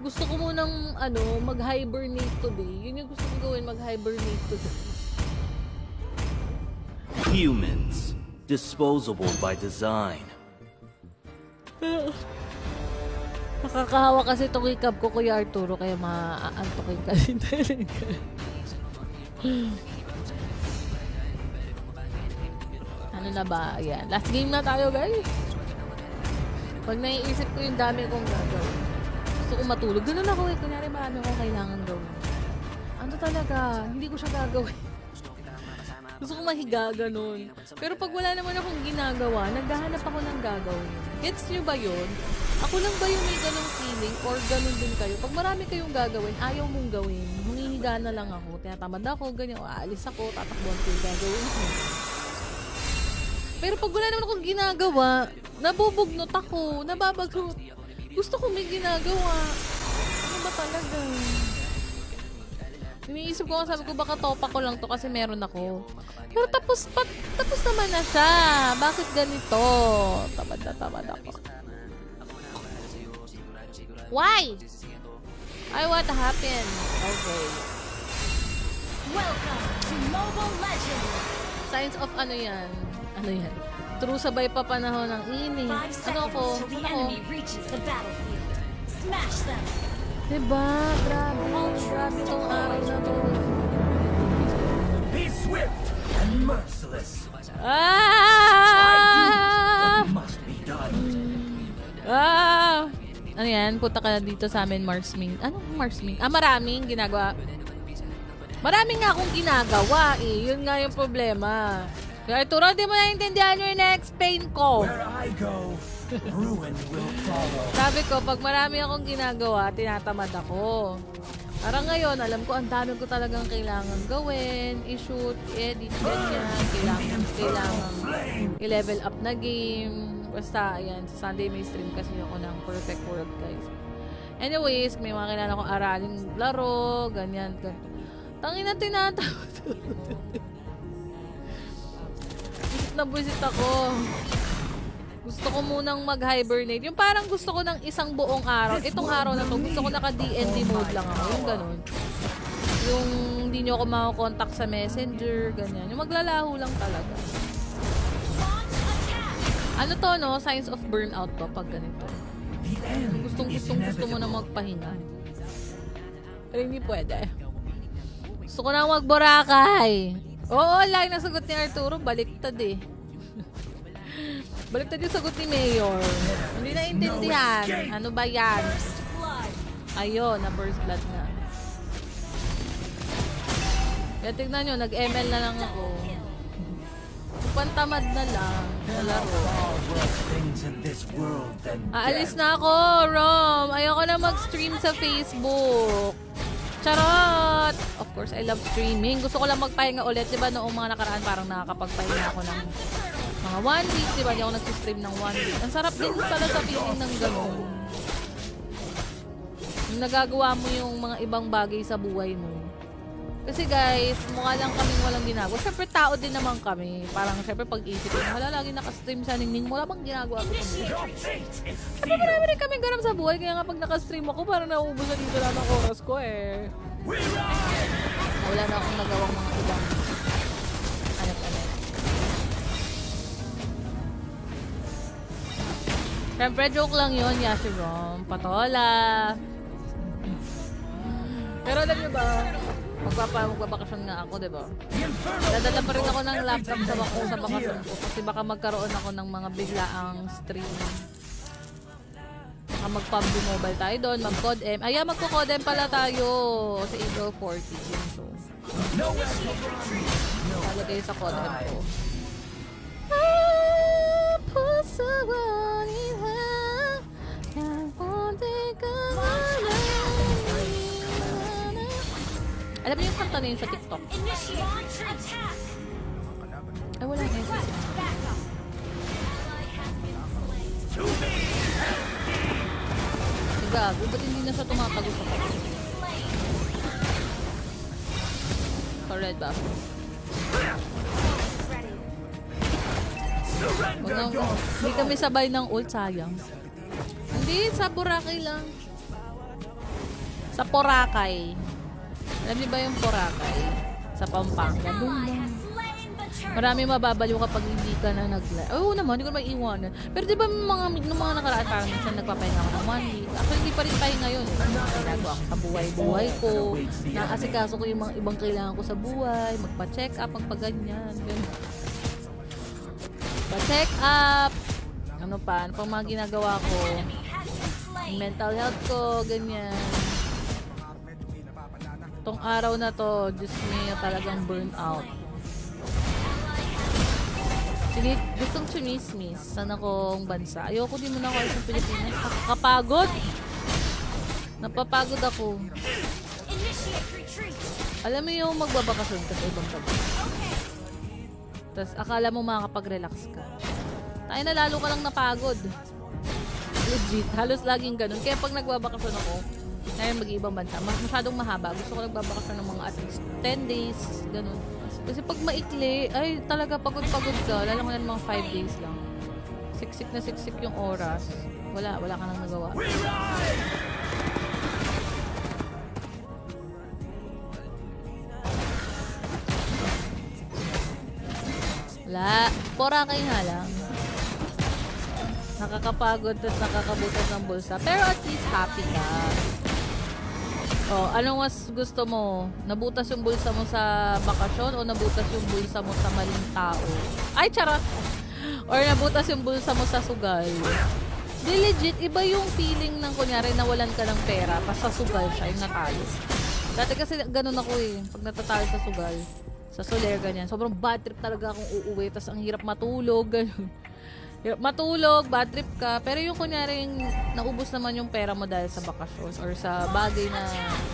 gusto ko munang mag-hibernate today. Yun yung gusto ko gawin, mag-hibernate today. Humans. Disposable by design. Nakakahawa kasi itong hikab ko, Kuya Arturo, kaya maaantokin kasi talaga. Ano na ba? Ayan. Last game na tayo, guys. Pag naiisip ko yung dami kong gagawin, gusto ko matulog. Ganun ako eh. Kunyari marami akong kailangan gawin. Ano talaga? Hindi ko siya gagawin. Gusto ko mahiga, ganun. Pero pag wala naman akong ginagawa, naghahanap ako ng gagawin. Gets nyo ba yun? Ako lang ba yung may ganong feeling or ganun din kayo? Pag marami kayong gagawin, ayaw mong gawin. Humihiga na lang ako. Tinatamad ako, ganyan. O, aalis ako, tatakbuhan ko yung gagawin ko. Pero pag wala naman akong ginagawa, nabubugnot ako, nababagot. Gusto ko may ginagawa. Ano ba talaga? Iniisip ko, sabi ko baka topa ko lang to kasi meron ako. Pero tapos naman na siya. Bakit ganito? Tamad ako. Why? Ay, what happened? Okay. Welcome to Mobile Legends! Signs of ano yan? True sabay pa panahon ng init. 5 Ano ako? seconds till the enemy reaches the battlefield. Smash them! Diba? Grabe. Grabe tong araw na to. Be swift and merciless. Ah! What must be done. Ano yan? Punta ka na dito sa amin, Marsming. Anong Marsming? Maraming ginagawa. Maraming nga akong ginagawa eh. Yun nga yung problema. Kaya Arturo, di mo naintindihan yung in-explain ko. Where I go, ruin will follow. Sabi ko, pag marami akong ginagawa, tinatamad ako. Parang ngayon, alam ko, ang dami ko talagang kailangan gawin, i-shoot, edit, ganyan. Kailangan i-level up na game. Basta, ayan, sa Sunday may stream kasi ako ng Perfect World, guys. Anyways, may mga kailangan akong aralin laro, ganyan. Tangin na tinatawad. Nabuisit ako. Gusto ko munang mag-hibernate. Yung parang gusto ko ng isang buong araw. Itong araw na to, gusto ko naka-DND mode lang ako. Yung ganun. Yung hindi nyo ako makakontakt sa messenger, ganyan. Yung maglalaho lang talaga. Ano to, no? Signs of burnout to pag ganito. Gusto mo na magpahinga. Pero hindi pwede. Gusto ko na mag-Boracay. Oo, like na sagot ni Arturo. Baliktad eh. Baliktad yung sagot ni Mayor. Hindi na intindihan. Ano ba yan? Ayun, na first blood na. Kaya tignan nyo, nag-ML na lang ako. Pantamad na lang. Nalaro. Aalis na ako, Rom. Ayoko na mag-stream sa Facebook. Charot! Of course, I love streaming. Gusto ko lang magpahinga ulit. Diba noong mga nakaraan parang nakakapagpahinga ako ng mga 1 week. Diba di ako nag-stream ng 1 week. Ang sarap din pala sa feeling ng gano'n. Yung nagagawa mo yung mga ibang bagay sa buhay mo. Kasi guys, mukha lang kaming walang ginagawa. Siyempre tao din naman kami. Parang siyempre pag-isip ko, wala lagi nakastream sa Ningning. Wala bang ginagawa ko kami? Siyempre marami rin kaming ganap sa buhay. Kaya nga pag nakastream ako, parang nauubos na dito lang ang oras ko eh. Wala na akong nagawang mga ibang hanap-hanap. Siyempre joke lang yun, Yashirom. Patola. Pero alam nyo ba, magbabakasyon nga ako, diba? Dadala pa rin ako ng laptop sa bakasyon ko kasi baka magkaroon ako ng mga biglaang stream. Baka mag-PUBG Mobile tayo doon, mag-COD M. Ayan, magko-COD M pala tayo sa April 14. So, talagay sa COD M ko. Alam niyo yung kanta na yun sa TikTok? Initiate launch attack. Ay, wala na yun. Back up. Ally has been slain. Gago, ba't hindi na siya tumatago sa kanya? Sa red ba? Hindi kami sabay ng ult, sayang. Hindi, sa Boracay lang. Sa Boracay. Alam niyo ba yung Boracay? Sa Pampanga. Doon lang. Marami mababaliw kapag hindi ka na nag-live. Oo naman, hindi ko naman iiwanan. Pero di ba nung mga nakaraan parang minsan nagpapahinga ako ng 1 week. Actually, hindi pa rin pahinga yun. Ginagawa ko sa buhay-buhay ko. Nakasikaso ko yung mga ibang kailangan ko sa buhay. Magpa-check up, magpa-ganyan. Pa-check up. Ano pa? Ano pang mga ginagawa ko? Yung mental health ko, ganyan. Itong araw na to, Diyos niya, talagang burn out. Gustong chumismis sa akong bansa. Ayoko din muna ako sa Pilipinas. Nakakapagod. Napapagod ako. Alam mo yung magbabakasyon ka sa ibang bansa. Tapos akala mo makakapag-relax ka. Tayo na lalo ka lang napagod. Legit. Halos laging ganun. Kaya pag nagbabakasyon ako, ngayon mag-iibang bansa, masyadong mahaba. Gusto ko nagbabakasyon ng mga at least 10 days. Ganun. Kasi pag maikli, ay talaga pagod-pagod ka. Lalo nga ng mga 5 days lang. Siksik na siksik yung oras. Wala ka nang nagawa. Wala. Boracay nga lang. Nakakapagod tapos nakakabutas ng bulsa. Pero at least happy ka. Oh, anong mas gusto mo? Nabutas yung bulsa mo sa bakasyon o nabutas yung bulsa mo sa maling tao? Ay, charot! Or nabutas yung bulsa mo sa sugal? Di legit, iba yung feeling ng kunyari nawalan ka ng pera pas sa sugal siya, yung natalo. Dati kasi ganun ako eh, pag natatalo sa sugal, sa Soler, ganyan. Sobrang bad trip talaga akong uuwi, tas ang hirap matulog, ganun. Matulog, bad trip ka, pero yung kunyari yung naubos naman yung pera mo dahil sa bakasyon or sa bagay na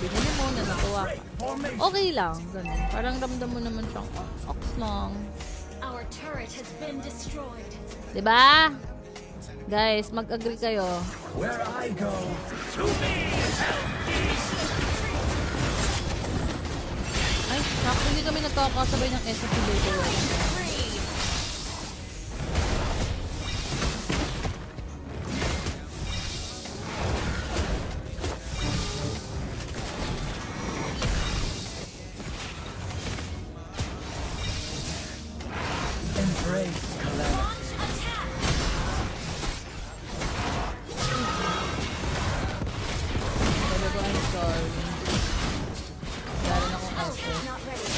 binili mo, na natuwa ka. Okay lang, ganun. Parang ramdam mo naman siyang, ox lang. Our turret has been destroyed. Diba? Guys, mag-agree kayo. Where I go, Ay, hindi kami nagkakasabay ng SSC dito. embrace calamity. Launch attack. Talaga, I'm sorry. Meron akong SS. Not ready.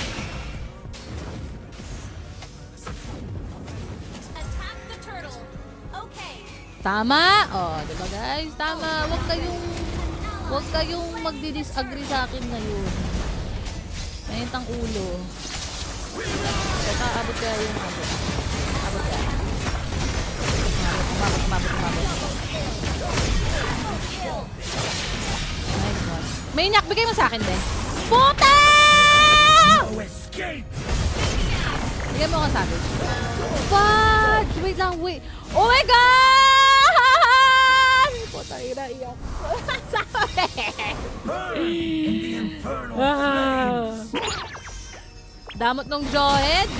Attack the turtle. Okay. Tama! Oh, diba guys? Tama. Huwag kayong magdi-disagree sa akin ngayon. Mayint ang ulo. Teka, abot kaya yung abot. Abot kaya. Umabot. Nice one. Maniac, bigay mo sa akin, be. Puta! No escape! Bigay mo ka savage. Fudge! Wait lang, wait. Oh my God! Puta, iyak. Burn in the infernal flames! Damot nung Jawhead.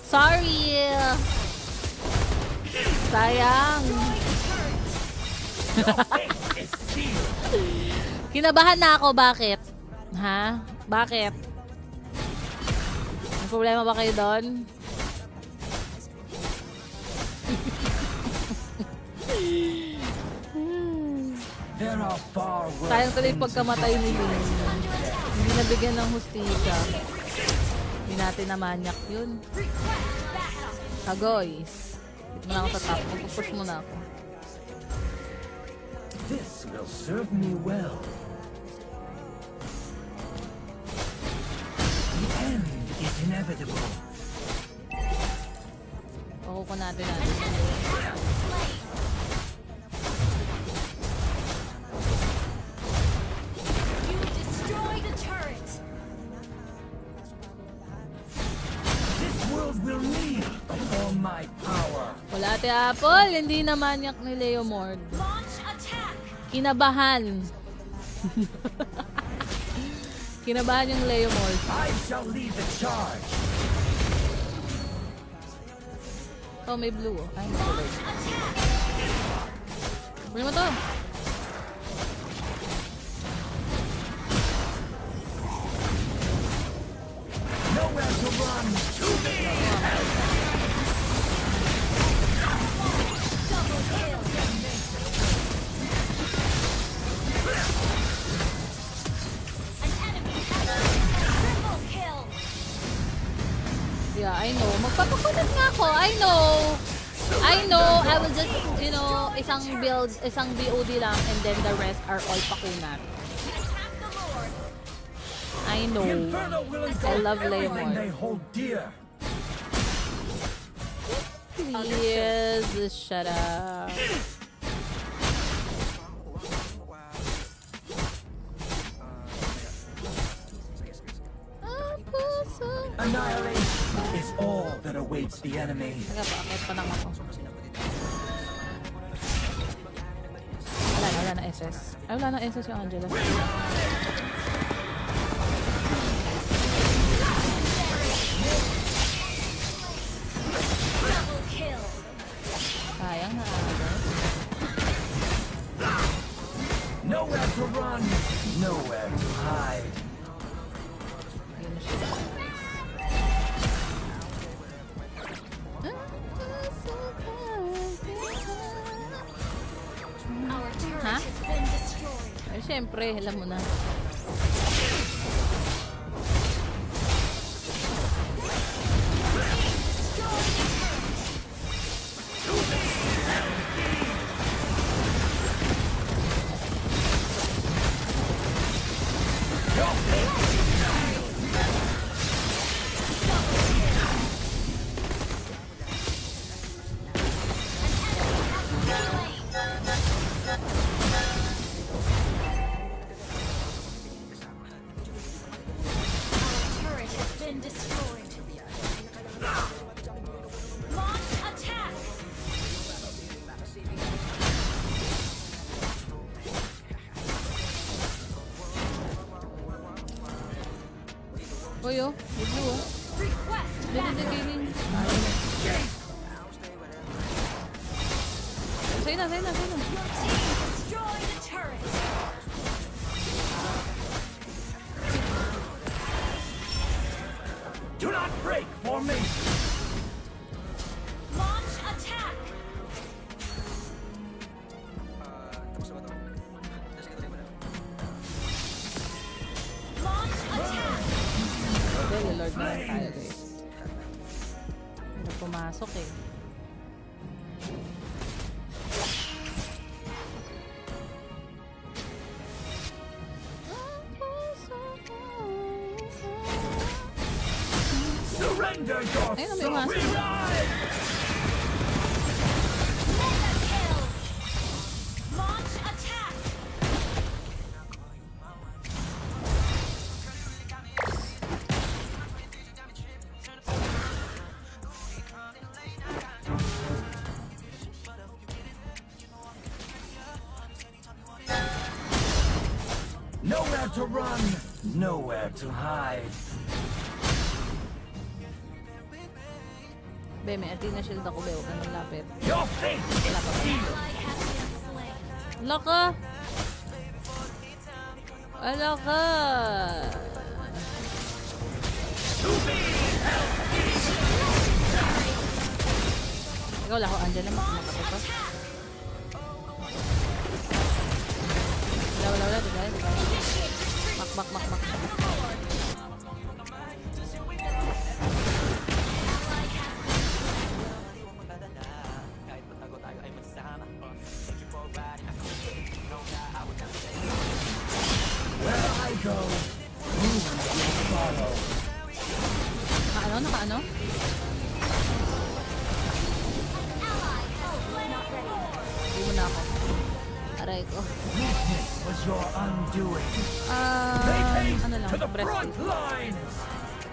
Sorry. Sayang. Kinabahan na ako. Bakit? Ha? Bakit? May problema ba kayo doon? There are far worse Sayang tuloy things pagkamatay ni Lin. Hindi nabigyan ng hustisya. Hindi natin na manyak yun. Kagoys. Dito mo na ako sa top. Pupush mo na ako. This will serve me well. The end is inevitable. Pakuko natin. Ate Apple, hindi na manyak ni Leomord. Launch attack. Kinabahan. Kinabahan yung Leomord. I shall lead the charge. Oh, may blue. Oh. Ay, may Launch attack. Buli mo to. Nowhere to run. To me. Double kill. An enemy has triple kill. Yeah, I know. Magpapakulit nga ako. I know. I will just, you know, isang build, isang BOD lang, and then the rest are all pakunat. Attack the Lord. I know. The Inferno will I engulf love everything Leomord. they hold dear. Please, shut up. Annihilation is all that awaits the enemy. Teka, bakit pa lang ako? Wala na SS. Ay, wala na SS yung Angela. Double kill. Sayang na. Nowhere to run, nowhere to hide. Yun na siya. Our turret Huh? has been destroyed. Ay, syempre, alam mo na. Turret has been destroyed. Launch attack. Uy, oh. May blue, oh. Request Hindi, gaming. Sa'yo na. Your team destroyed a turret. Do not break formation. Launch attack. Launch attack. Dahil Lord na lang tayo, guys. Hindi pumasok eh. Surrender your Ayun, may soul. umasok. We rise. Mega kill. Launch attack. Nowhere to run, nowhere to hide. Be, may Athena shield ako, be. Huwag ka nang lapit. Your fate is sealed. Ally has been slain. Ala ka! Ala ka! Ikaw lang ako, Angela. Makapit ko. Wala. Tiga. Mak. Where I go, ruin will follow. Naka-ano? Hindi mo na ako. Aray ko. Weakness was your undoing. They Ano haste lang, to the front breastplate. lines.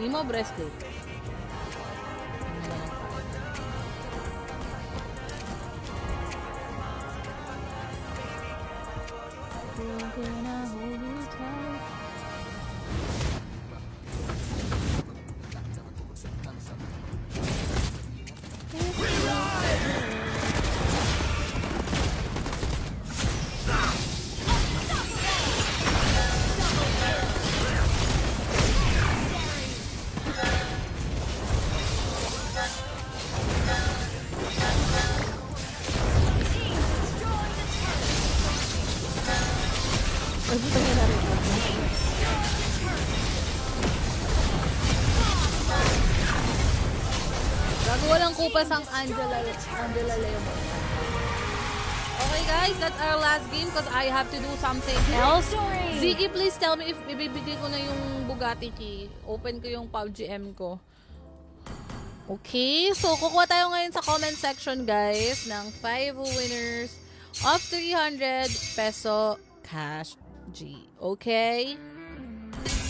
Imo breastplate. can I hold you tight? Bago walang kupas ang Angela Lemon. Okay guys, that's our last game because I have to do something else. Ziggy, please tell me if ibibigay ko na yung Bugatti key. Open ko yung PUBG ko. Okay, so kukuha tayo ngayon sa comment section guys ng 5 winners of 300 peso cash G. Okay?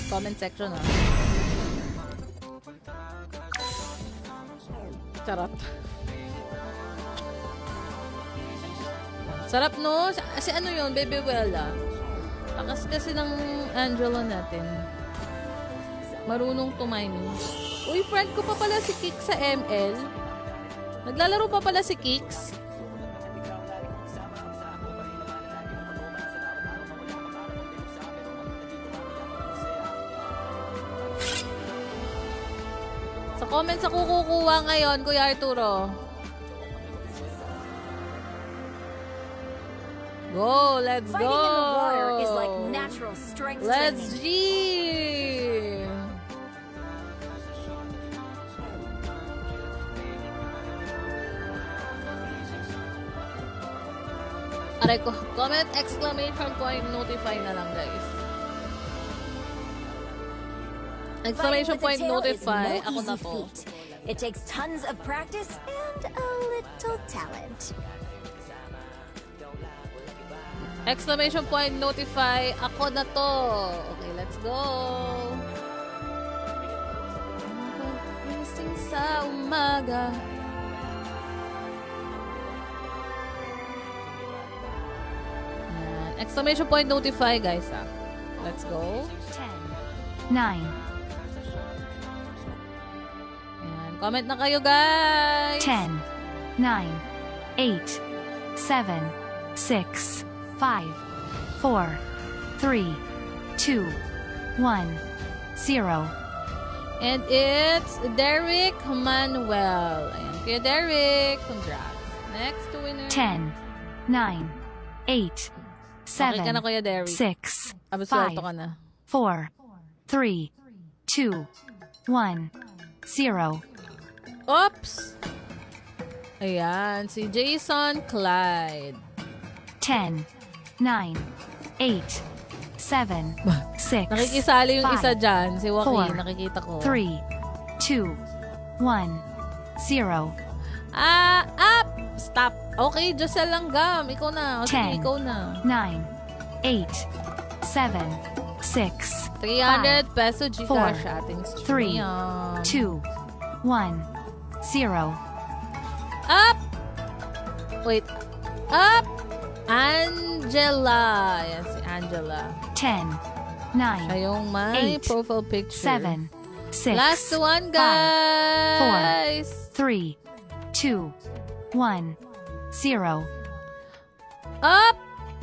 Comment section Charot. Sarap no? Si ano yun? Baby Wella. Takas kasi ng Angela natin. Marunong tumiming. Uy, friend ko pa pala si Kix sa ML. Naglalaro pa pala si Kix. Sa comments ako kukuha ngayon, Kuya Arturo. Go, let's go. Fighting in the water is like natural strength Let's training. G. Aray ko, comment, exclamation point, notify na lang guys. Exclamation point, notify. Ako na po. It takes tons of practice and a little talent. Exclamation point, notify. Ako na to. Okay, let's go. Pag-gising sa umaga. Yan. Exclamation point, notify, guys. Let's go. 10, 9. Yan. Comment na kayo, guys. 10, 9, 8, 7, 6, 5, 4, 3, 2, 1, 0. And it's Derek Manuel. Ayan. Kuya Derek, congrats. Next winner. 10, 9, 8, 7, Okay ka na, Kuya Derek. 6, Absuelto 5, ka na. 4, 3, 2, 1, 0. Oops! Ayan, si Jason Clyde. 10, 9, 8, 7, 6, Nakikisali yung isa 5, dyan. Si Joaquin, 4, nakikita ko. 3, 2, 1, 0. Up! Stop. Okay, Josel Langgam. Ikaw na. O, sige, 10, ikaw na. 9, 8, 7, 6, 300 peso 4, Gcash ating 3, stream. 2, 1, 0. Up! Wait. Up! Angela. Yan, si Angela. 10, 9, Siya yung my 8, profile picture. 7, 6, Last one, 5, guys. 4, 3, 2, 1, 0. Up!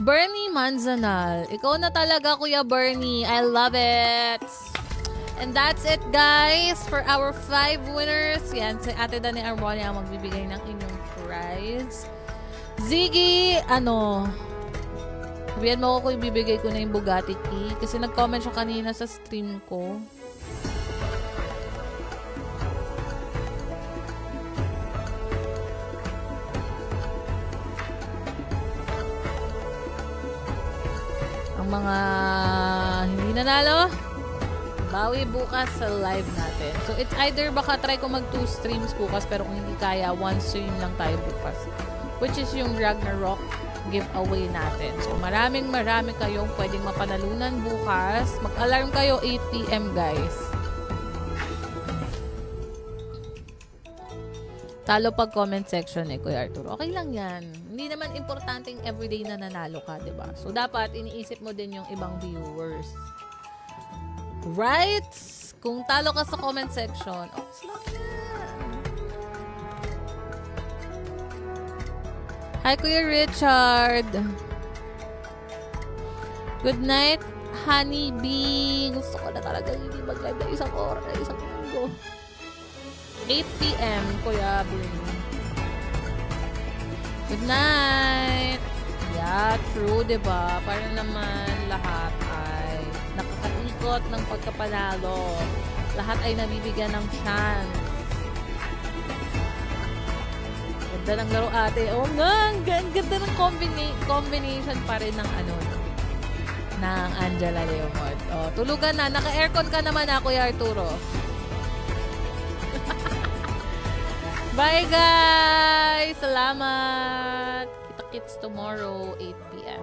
Bernie Manzanal. Ikaw na talaga, Kuya Bernie. I love it. And that's it, guys, for our 5 winners. Yan, si Ate Dani Armonia ang magbibigay ng inyong prize. Ziggy, sabihan mo ako kung ibibigay ko na yung Bugatti key. Kasi nag-comment siya kanina sa stream ko. Ang mga hindi nanalo, bawi bukas sa live natin. So, it's either baka try ko mag 2 streams bukas, pero kung hindi kaya, 1 stream lang tayo bukas. Which is yung Ragnarok giveaway natin. So, maraming kayong pwedeng mapanalunan bukas. Mag-alarm kayo 8 PM, guys. Talo pag comment section eh, Kuya Arturo. Okay lang yan. Hindi naman importanteng everyday na nanalo ka, diba? So, dapat iniisip mo din yung ibang viewers. Right? Kung talo ka sa comment section, okay lang yan. Hi, Kuya Richard. Good night, Honeybee. Gusto ko na talaga hindi mag-live na isang linggo. 8 p.m. Kuya Bling. Good night. Yeah, true, diba? Para naman lahat ay nakakaikot ng pagkapanalo. Lahat ay nabibigyan ng chance. Ganda ng laro, ate. Oo nga, ang ganda ng combination pa rin ng ng Angela Leomord. Oh, tulugan na. Naka-aircon ka naman na, Kuya Arturo. Bye, guys! Salamat! Kita-kits tomorrow, 8 p.m.